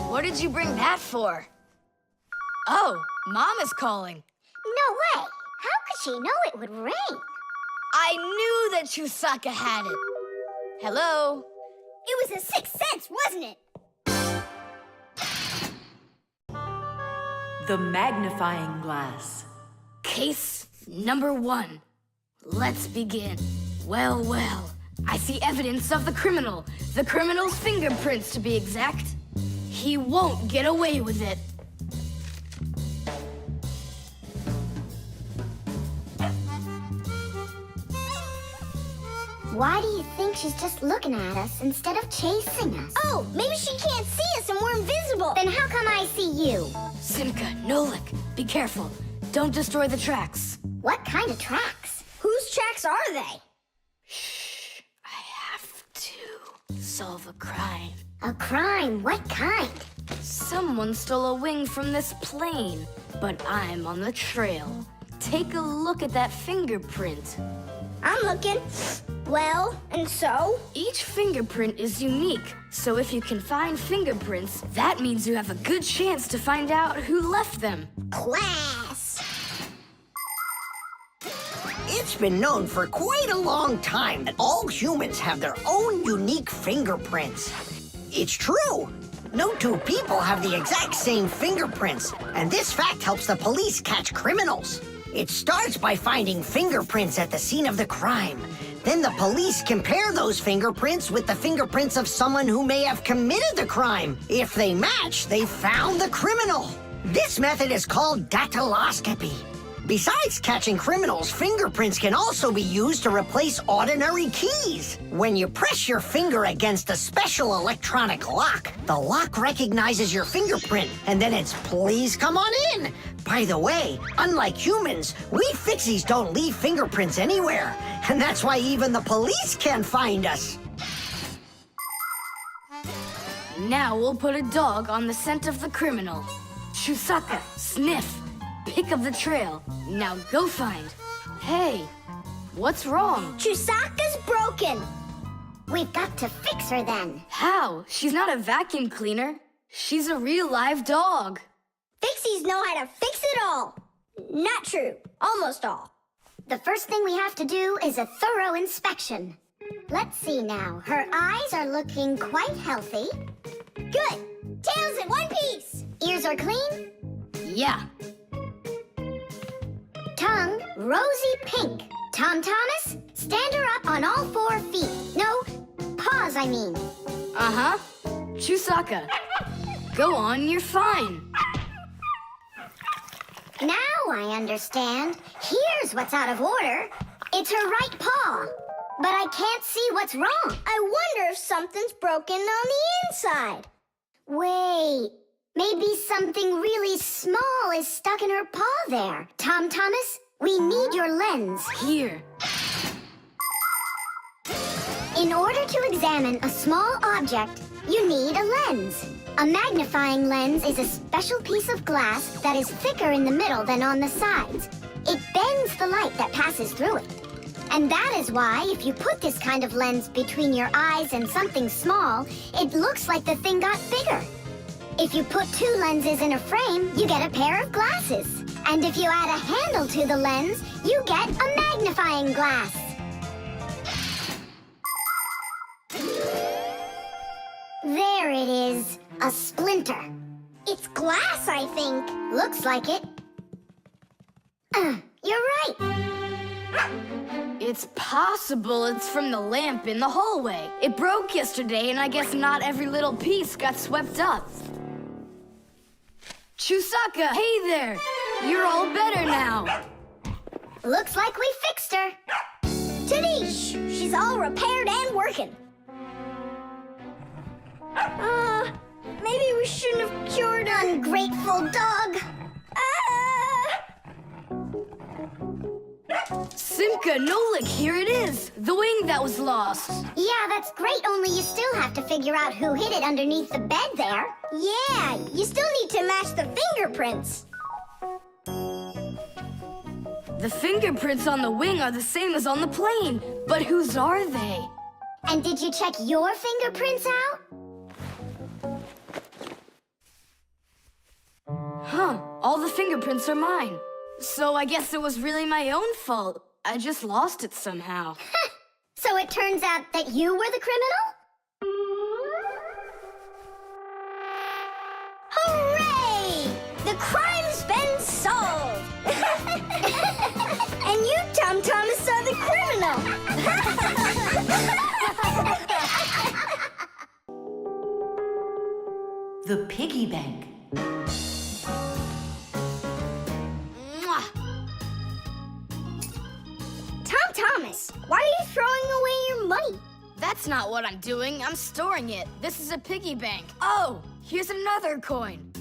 What did you bring that for? Oh, Mom is calling. No way. How could she know it would rain? I knew that Chusaka had it. Hello? It was a 6 cents, wasn't it? The magnifying glass. Case number 1. Let's begin. Well, well. I see evidence of the criminal. The criminal's fingerprints, to be exact. He won't get away with it. Why do you think she's just looking at us instead of chasing us? Oh, maybe she can't see us and we're invisible. Then how come I see you? Simka, Nolik, be careful. Don't destroy the tracks. What kind of tracks? Whose tracks are they? Shh. I have to solve a crime. A crime? What kind? Someone stole a wing from this plane, but I'm on the trail. Take a look at that fingerprint. I'm looking. Well, and so? Each fingerprint is unique, so if you can find fingerprints, that means you have a good chance to find out who left them. Class. It's been known for quite a long time that all humans have their own unique fingerprints. It's true. No two people have the exact same fingerprints, and this fact helps the police catch criminals. It starts by finding fingerprints at the scene of the crime. Then the police compare those fingerprints with the fingerprints of someone who may have committed the crime. If they match, they found the criminal. This method is called dactyloscopy. Besides catching criminals, fingerprints can also be used to replace ordinary keys. When you press your finger against a special electronic lock, the lock recognizes your fingerprint, and then it's please come on in. By the way, unlike humans, we Fixies don't leave fingerprints anywhere, and that's why even the police can't find us. Now we'll put a dog on the scent of the criminal. Chusaka, sniff. Pick up the trail. Now go find. Hey, what's wrong? Chusaka's broken. We've got to fix her then. How? She's not a vacuum cleaner. She's a real live dog. Fixies know how to fix it all. Not true. Almost all. The first thing we have to do is a thorough inspection. Let's see now. Her eyes are looking quite healthy. Good. Tails in one piece. Ears are clean. Yeah. Tongue, rosy pink. Tom Thomas, stand her up on all 4 feet. No, paws, I mean. Uh-huh. Chusaka, go on, you're fine. Now I understand. Here's what's out of order. It's her right paw. But I can't see what's wrong. I wonder if something's broken on the inside. Wait. Maybe something really small is stuck in her paw there. Tom Thomas, we need your lens. Here. In order to examine a small object, you need a lens. A magnifying lens is a special piece of glass that is thicker in the middle than on the sides. It bends the light that passes through it. And that is why if you put this kind of lens between your eyes and something small, it looks like the thing got bigger. If you put 2 lenses in a frame, you get a pair of glasses. And if you add a handle to the lens, you get a magnifying glass. There it is, a splinter. It's glass, I think. Looks like it. You're right. It's possible it's from the lamp in the hallway. It broke yesterday, and I guess not every little piece got swept up. Chusaka, hey there! You're all better now. Looks like we fixed her. Tadish! She's all repaired and working. Maybe we shouldn't have cured her. Ungrateful dog. Simka, Nolik, here it is! The wing that was lost. Yeah, that's great, only you still have to figure out who hid it underneath the bed there. Yeah, you still need to match the fingerprints. The fingerprints on the wing are the same as on the plane, but whose are they? And did you check your fingerprints out? Huh, all the fingerprints are mine. So I guess it was really my own fault. I just lost it somehow. So it turns out that you were the criminal? Hooray! The crime's been solved! And you, Tom Thomas, are the criminal! The Piggy Bank. Tom Thomas, why are you throwing away your money? That's not what I'm doing. I'm storing it. This is a piggy bank. Oh, here's another coin.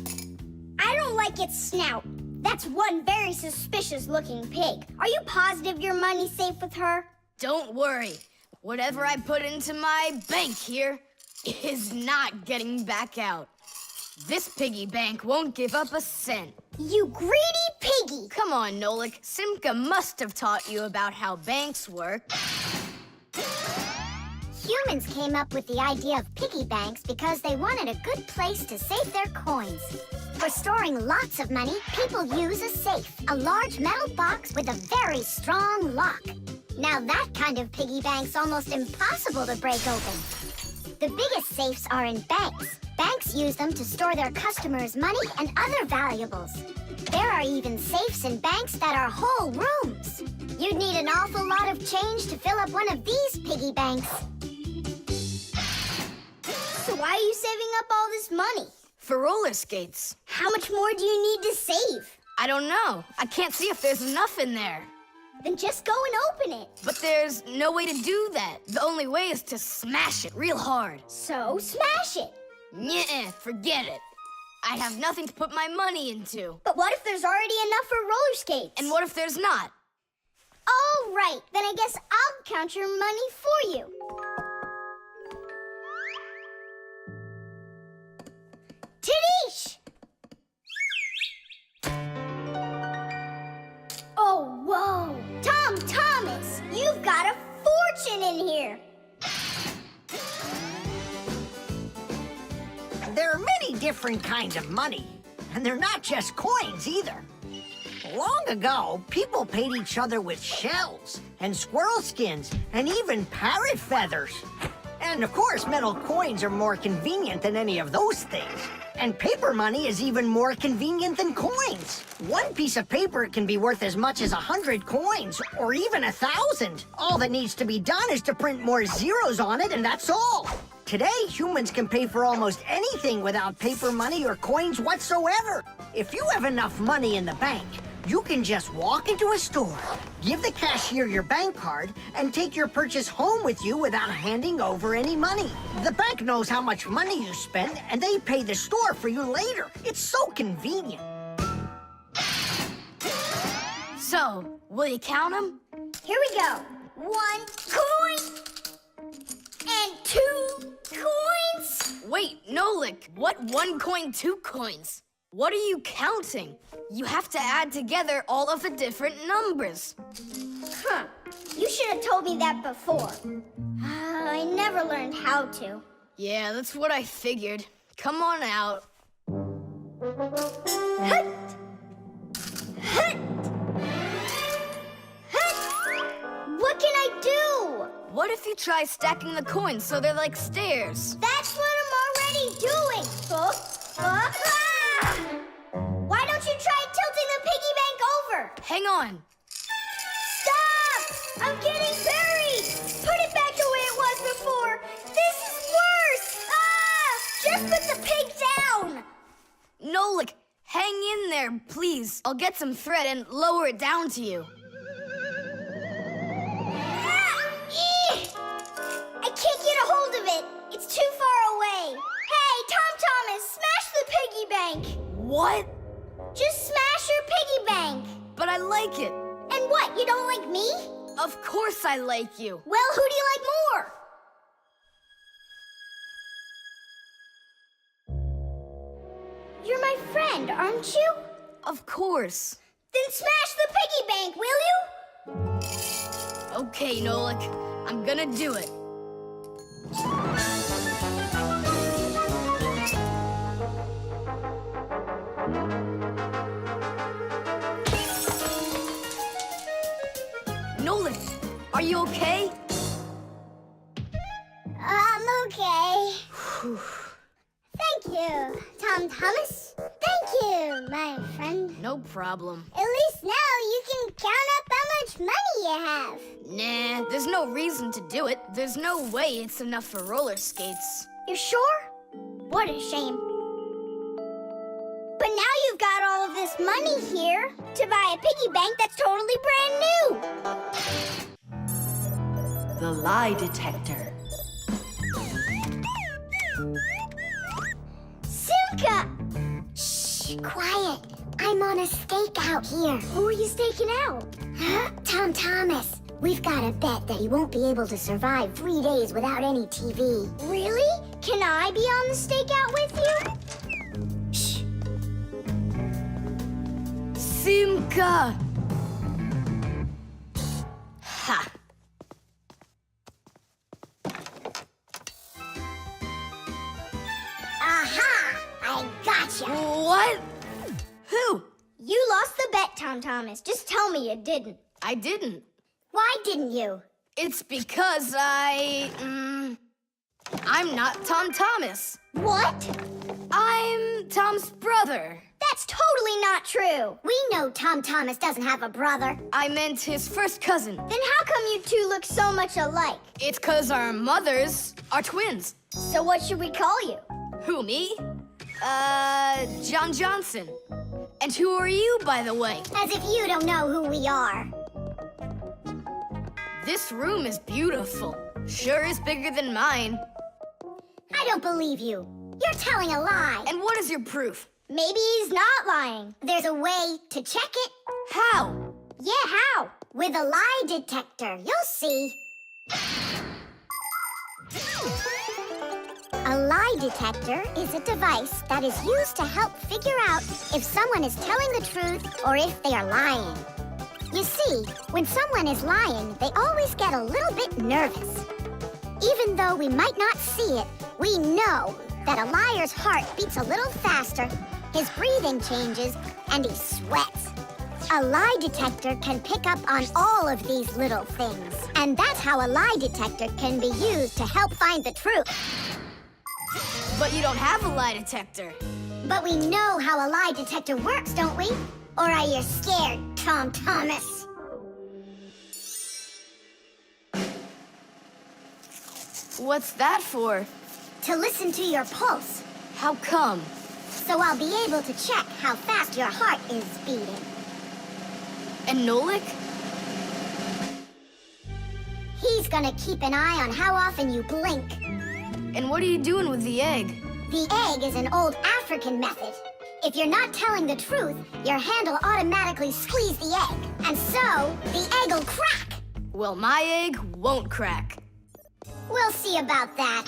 I don't like its snout. That's one very suspicious-looking pig. Are you positive your money's safe with her? Don't worry. Whatever I put into my bank here is not getting back out. This piggy bank won't give up a cent. You greedy piggy! Come on, Nolik. Simka must have taught you about how banks work. Humans came up with the idea of piggy banks because they wanted a good place to save their coins. For storing lots of money, people use a safe, a large metal box with a very strong lock. Now that kind of piggy bank's almost impossible to break open. The biggest safes are in banks. Banks use them to store their customers' money and other valuables. There are even safes in banks that are whole rooms. You'd need an awful lot of change to fill up one of these piggy banks. So why are you saving up all this money? For roller skates. How much more do you need to save? I don't know. I can't see if there's enough in there. Then just go and open it. But there's no way to do that. The only way is to smash it real hard. So smash it. Nuh-uh, forget it. I have nothing to put my money into. But what if there's already enough for roller skates? And what if there's not? All right, then I guess I'll count your money for you. Tadish! Oh, whoa! Tom Thomas, you've got a fortune in here. There are many different kinds of money, and they're not just coins either. Long ago, people paid each other with shells and squirrel skins and even parrot feathers. And of course, metal coins are more convenient than any of those things. And paper money is even more convenient than coins. One piece of paper can be worth as much as 100 coins, or even 1,000. All that needs to be done is to print more zeros on it, and that's all. Today, humans can pay for almost anything without paper money or coins whatsoever. If you have enough money in the bank, you can just walk into a store, give the cashier your bank card, and take your purchase home with you without handing over any money. The bank knows how much money you spend, and they pay the store for you later. It's so convenient. So, will you count them? Here we go. 1 coin and 2 coins. Wait, Nolik, what 1 coin, 2 coins? What are you counting? You have to add together all of the different numbers. Huh. You should have told me that before. I never learned how to. Yeah, that's what I figured. Come on out. Hut! Hut! Hut! What can I do? What if you try stacking the coins so they're like stairs? That's what I'm already doing. Ah! Why don't you try tilting the piggy bank over? Hang on. Stop! I'm getting buried! Put it back the way it was before! This is worse! Ah! Just put the pig down! Nolik, hang in there, please. I'll get some thread and lower it down to you. Ah! Eeh! I can't get a hold of it. It's too far away. Hey, Thomas, smash the piggy bank. What? Just smash your piggy bank. But I like it. And what, you don't like me? Of course I like you. Well, who do you like more? You're my friend, aren't you? Of course. Then smash the piggy bank, will you? Okay, Nolik, I'm gonna do it. Nolik, are you okay? I'm okay. Thank you, Thomas. Thank you, my friend. No problem. At least now you can count up how much money you have. Nah, there's no reason to do it. There's no way it's enough for roller skates. You're sure? What a shame. But now you've got all of this money here to buy a piggy bank that's totally brand new. The lie detector. Simka! Shh, quiet. I'm on a stakeout here. Who are you staking out? Huh? Thomas. We've got a bet that he won't be able to survive 3 days without any TV. Really? Can I be on the stakeout with you? Shh. Simka! Ha! Aha! I gotcha. What? Who? You lost the bet, Thomas. Just tell me you didn't. I didn't. Why didn't you? It's because I'm not Thomas. What? I'm Tom's brother. That's totally not true. We know Thomas doesn't have a brother. I meant his first cousin. Then how come you two look so much alike? It's 'cause our mothers are twins. So what should we call you? Who, me? John Johnson. And who are you, by the way? As if you don't know who we are. This room is beautiful. Sure is bigger than mine. I don't believe you. You're telling a lie. And what is your proof? Maybe he's not lying. There's a way to check it. How? Yeah, how? With a lie detector. You'll see. A lie detector is a device that is used to help figure out if someone is telling the truth or if they are lying. You see, when someone is lying, they always get a little bit nervous. Even though we might not see it, we know that a liar's heart beats a little faster, his breathing changes, and he sweats. A lie detector can pick up on all of these little things. And that's how a lie detector can be used to help find the truth. But you don't have a lie detector. But we know how a lie detector works, don't we? Or are you scared, Thomas? What's that for? To listen to your pulse. How come? So I'll be able to check how fast your heart is beating. And Nolik? He's gonna keep an eye on how often you blink. And what are you doing with the egg? The egg is an old African method. If you're not telling the truth, your hand will automatically squeeze the egg. And so, the egg will crack. Well, my egg won't crack. We'll see about that.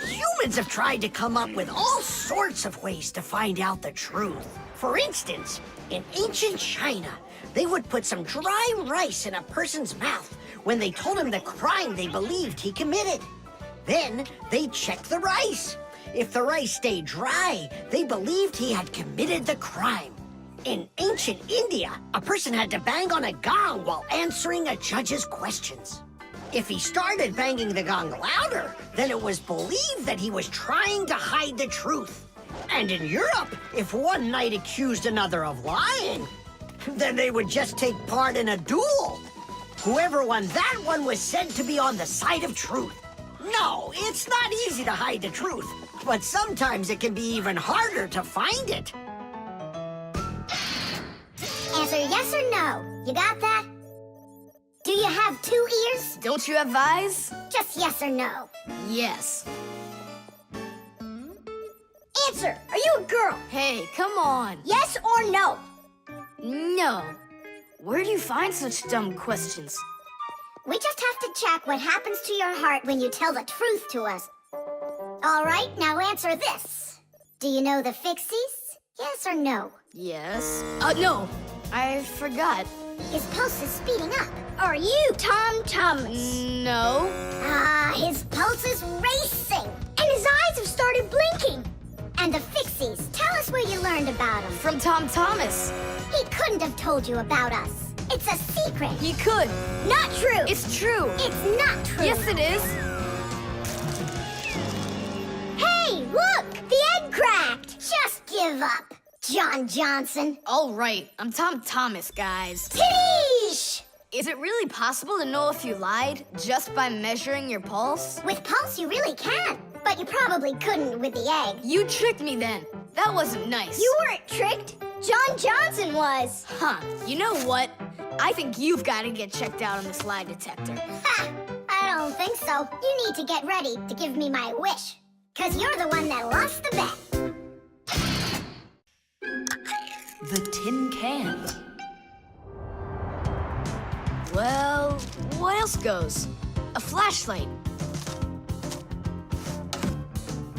Humans have tried to come up with all sorts of ways to find out the truth. For instance, in ancient China, they would put some dry rice in a person's mouth when they told him the crime they believed he committed. Then they'd check the rice. If the rice stayed dry, they believed he had committed the crime. In ancient India, a person had to bang on a gong while answering a judge's questions. If he started banging the gong louder, then it was believed that he was trying to hide the truth. And in Europe, if one knight accused another of lying, then they would just take part in a duel. Whoever won that one was said to be on the side of truth. No, it's not easy to hide the truth, but sometimes it can be even harder to find it. Answer yes or no. You got that? Do you have 2 ears? Don't you have eyes? Just yes or no. Yes. Answer, are you a girl? Hey, come on. Yes or no? No. Where do you find such dumb questions? We just have to check what happens to your heart when you tell the truth to us. All right, now answer this. Do you know the Fixies? Yes or no? Yes. No. I forgot. His pulse is speeding up. Are you Tom Thomas? No. His pulse is racing. And his eyes have started blinking. And the Fixies, tell us where you learned about them. From Tom Thomas. He couldn't have told you about us. It's a secret. He could. Not true. It's true. It's not true. Yes, it is. Hey, look! The egg cracked! Just give up, John Johnson. All right, I'm Tom Thomas, guys. Tish! Is it really possible to know if you lied just by measuring your pulse? With pulse, you really can. But you probably couldn't with the egg. You tricked me then. That wasn't nice. You weren't tricked. John Johnson was. Huh. You know what? I think you've got to get checked out on this lie detector. Ha! I don't think so. You need to get ready to give me my wish. 'Cause you're the one that lost the bet. The tin can. Well, what else goes? A flashlight.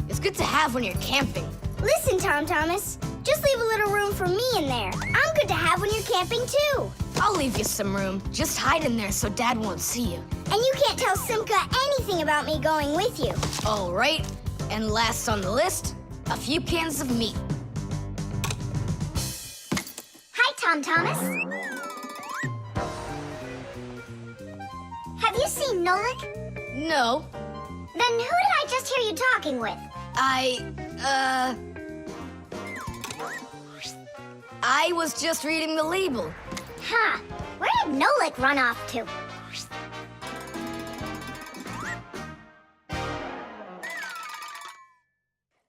It's good to have when you're camping. Listen, Tom Thomas. Just leave a little room for me in there. I'm good to have when you're camping, too. I'll leave you some room. Just hide in there so Dad won't see you. And you can't tell Simka anything about me going with you. All right. And last on the list, a few cans of meat. Hi, Tom Thomas. Have you seen Nolik? No. Then who did I just hear you talking with? I was just reading the label. Huh. Where did Nolik run off to?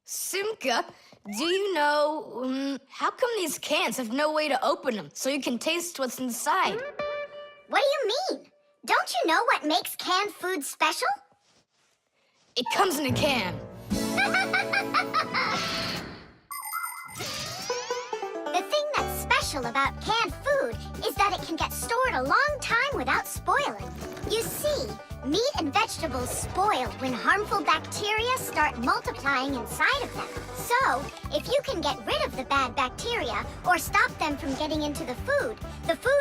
Simka, do you know, how come these cans have no way to open them so you can taste what's inside? What do you mean? Don't you know what makes canned food special? It comes in a can. The thing that's special about canned food is that it can get stored a long time without spoiling. You see, meat and vegetables spoil when harmful bacteria start multiplying inside of them. So, if you can get rid of the bad bacteria or stop them from getting into the food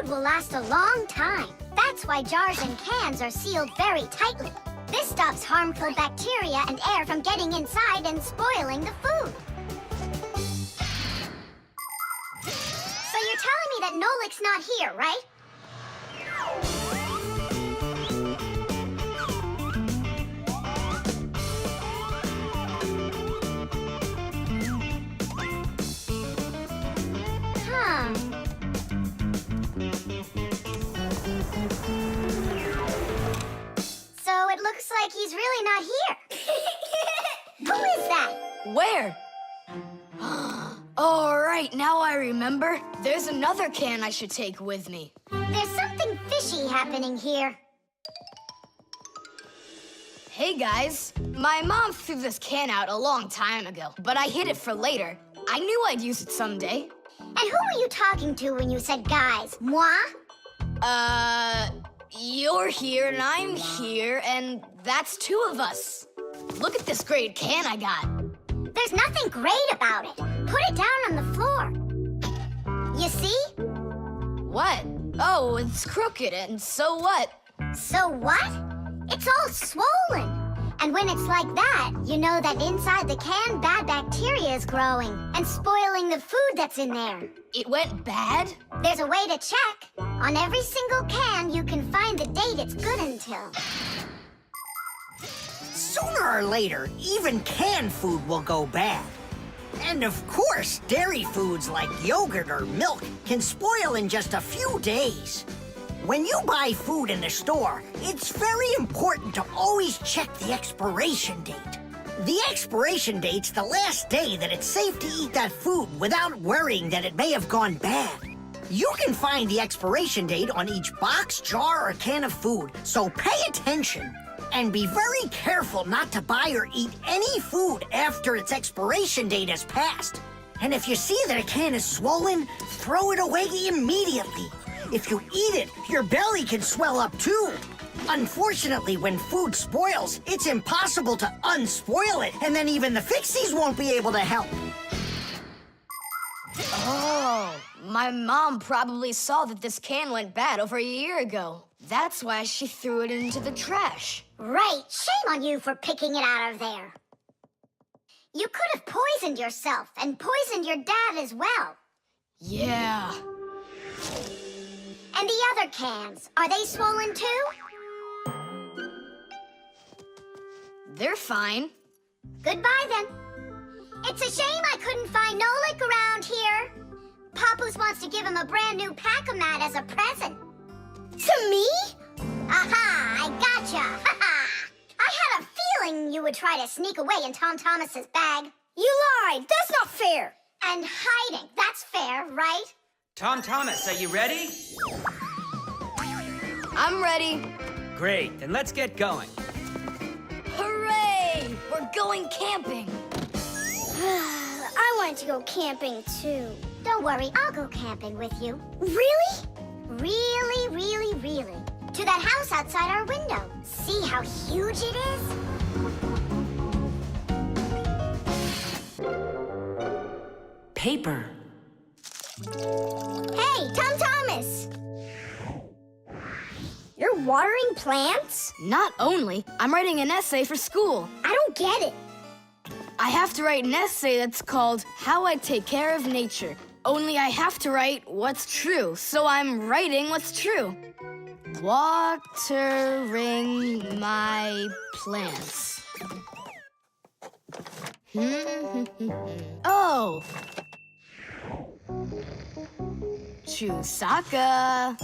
will last a long time. That's why jars and cans are sealed very tightly. This stops harmful bacteria and air from getting inside and spoiling the food. So you're telling me that Nolik's not here, right? Huh. So it looks like he's really not here. Who is that? Where? All right, now I remember. There's another can I should take with me. There's something fishy happening here. Hey, guys. My mom threw this can out a long time ago, but I hid it for later. I knew I'd use it someday. And who were you talking to when you said guys? Moi? You're here and I'm here, and that's two of us. Look at this great can I got. There's nothing great about it. Put it down on the floor. You see? What? Oh, it's crooked, and so what? So what? It's all swollen. And when it's like that, you know that inside the can, bad bacteria is growing and spoiling the food that's in there. It went bad? There's a way to check. On every single can, you can find the date it's good until. Sooner or later, even canned food will go bad. And of course, dairy foods like yogurt or milk can spoil in just a few days. When you buy food in the store, it's very important to always check the expiration date. The expiration date's the last day that it's safe to eat that food without worrying that it may have gone bad. You can find the expiration date on each box, jar, or can of food, so pay attention. And be very careful not to buy or eat any food after its expiration date has passed. And if you see that a can is swollen, throw it away immediately. If you eat it, your belly can swell up too. Unfortunately, when food spoils, it's impossible to unspoil it, and then even the Fixies won't be able to help. Oh, my mom probably saw that this can went bad over a year ago. That's why she threw it into the trash. Right, shame on you for picking it out of there. You could have poisoned yourself and poisoned your dad as well. Yeah. And the other cans, are they swollen too? They're fine. Goodbye then. It's a shame I couldn't find Nolik around here. Papoose wants to give him a brand new pack-a-mat as a present. To me? Aha, I gotcha. I had a feeling you would try to sneak away in Tom Thomas's bag. You lied. That's not fair. And hiding, that's fair, right? Tom Thomas, are you ready? I'm ready. Great, then let's get going. Hooray! We're going camping. I wanted to go camping too. Don't worry, I'll go camping with you. Really? Really, really, really. To that house outside our window. See how huge it is? Paper. Hey, Tom Thomas! You're watering plants? Not only, I'm writing an essay for school. I don't get it. I have to write an essay that's called How I Take Care of Nature. Only I have to write what's true, so I'm writing what's true. Watering my plants. Oh! Chusaka.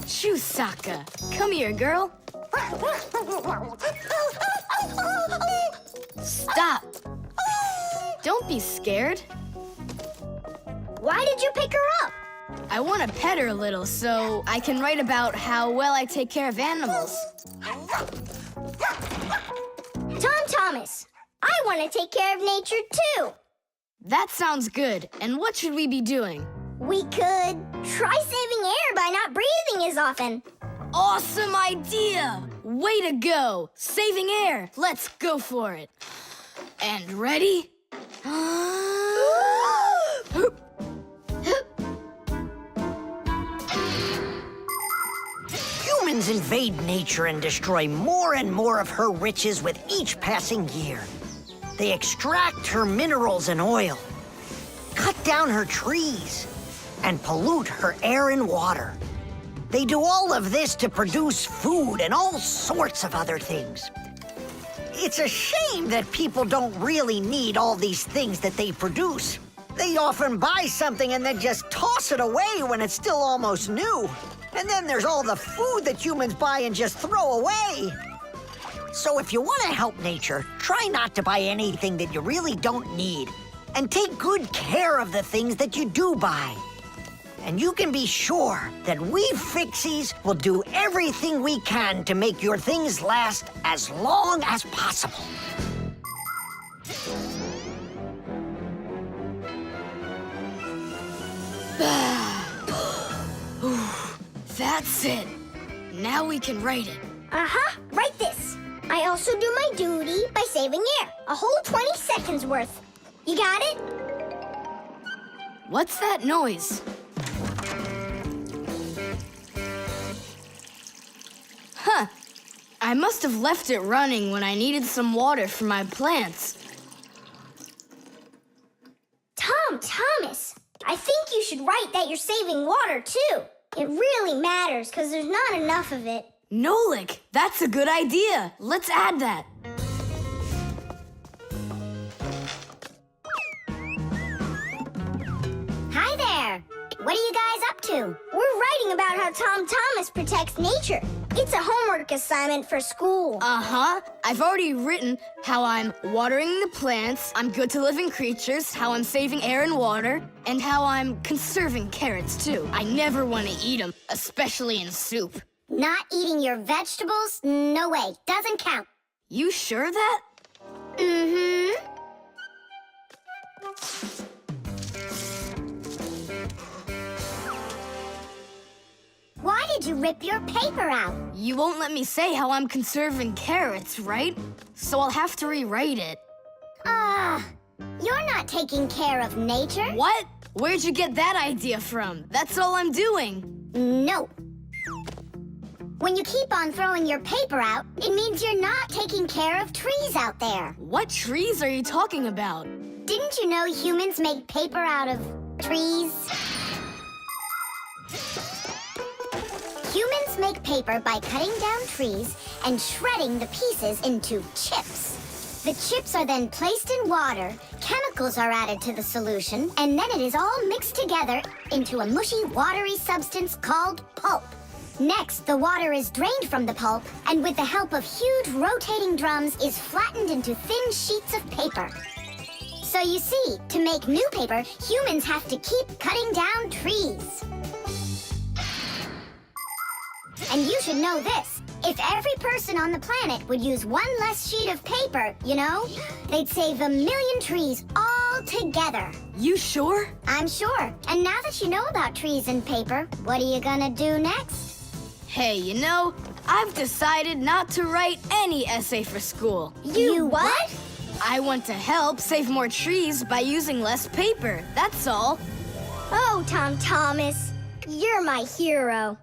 Chusaka, come here, girl. Stop. Don't be scared. Why did you pick her up? I want to pet her a little so I can write about how well I take care of animals. Tom Thomas, I want to take care of nature too. That sounds good. And what should we be doing? We could try saving air by not breathing as often. Awesome idea! Way to go! Saving air! Let's go for it. And ready? Humans invade nature and destroy more and more of her riches with each passing year. They extract her minerals and oil, cut down her trees, and pollute her air and water. They do all of this to produce food and all sorts of other things. It's a shame that people don't really need all these things that they produce. They often buy something and then just toss it away when it's still almost new. And then there's all the food that humans buy and just throw away. So if you want to help nature, try not to buy anything that you really don't need. And take good care of the things that you do buy. And you can be sure that we Fixies will do everything we can to make your things last as long as possible. That's it. Now we can write it. Uh-huh, write this. I also do my duty by saving air. A whole 20 seconds worth. You got it? What's that noise? Huh. I must have left it running when I needed some water for my plants. Thomas, I think you should write that you're saving water, too. It really matters, because there's not enough of it. Nolik, that's a good idea. Let's add that. Hi there. What are you guys up to? We're writing about how Thomas protects nature. It's a homework assignment for school. Uh-huh. I've already written how I'm watering the plants, I'm good to living creatures, how I'm saving air and water, and how I'm conserving carrots, too. I never want to eat them, especially in soup. Not eating your vegetables? No way. Doesn't count. You sure that? Mm-hmm. Why did you rip your paper out? You won't let me say how I'm conserving carrots, right? So I'll have to rewrite it. You're not taking care of nature. What? Where'd you get that idea from? That's all I'm doing. No. When you keep on throwing your paper out, it means you're not taking care of trees out there. What trees are you talking about? Didn't you know humans make paper out of trees? Humans make paper by cutting down trees and shredding the pieces into chips. The chips are then placed in water, chemicals are added to the solution, and then it is all mixed together into a mushy, watery substance called pulp. Next, the water is drained from the pulp, and with the help of huge rotating drums is flattened into thin sheets of paper. So you see, to make new paper, humans have to keep cutting down trees. And you should know this. If every person on the planet would use one less sheet of paper, you know, they'd save 1 million trees all together. You sure? I'm sure. And now that you know about trees and paper, what are you gonna do next? Hey, you know, I've decided not to write any essay for school. You what? I want to help save more trees by using less paper, that's all. Oh, Thomas, you're my hero.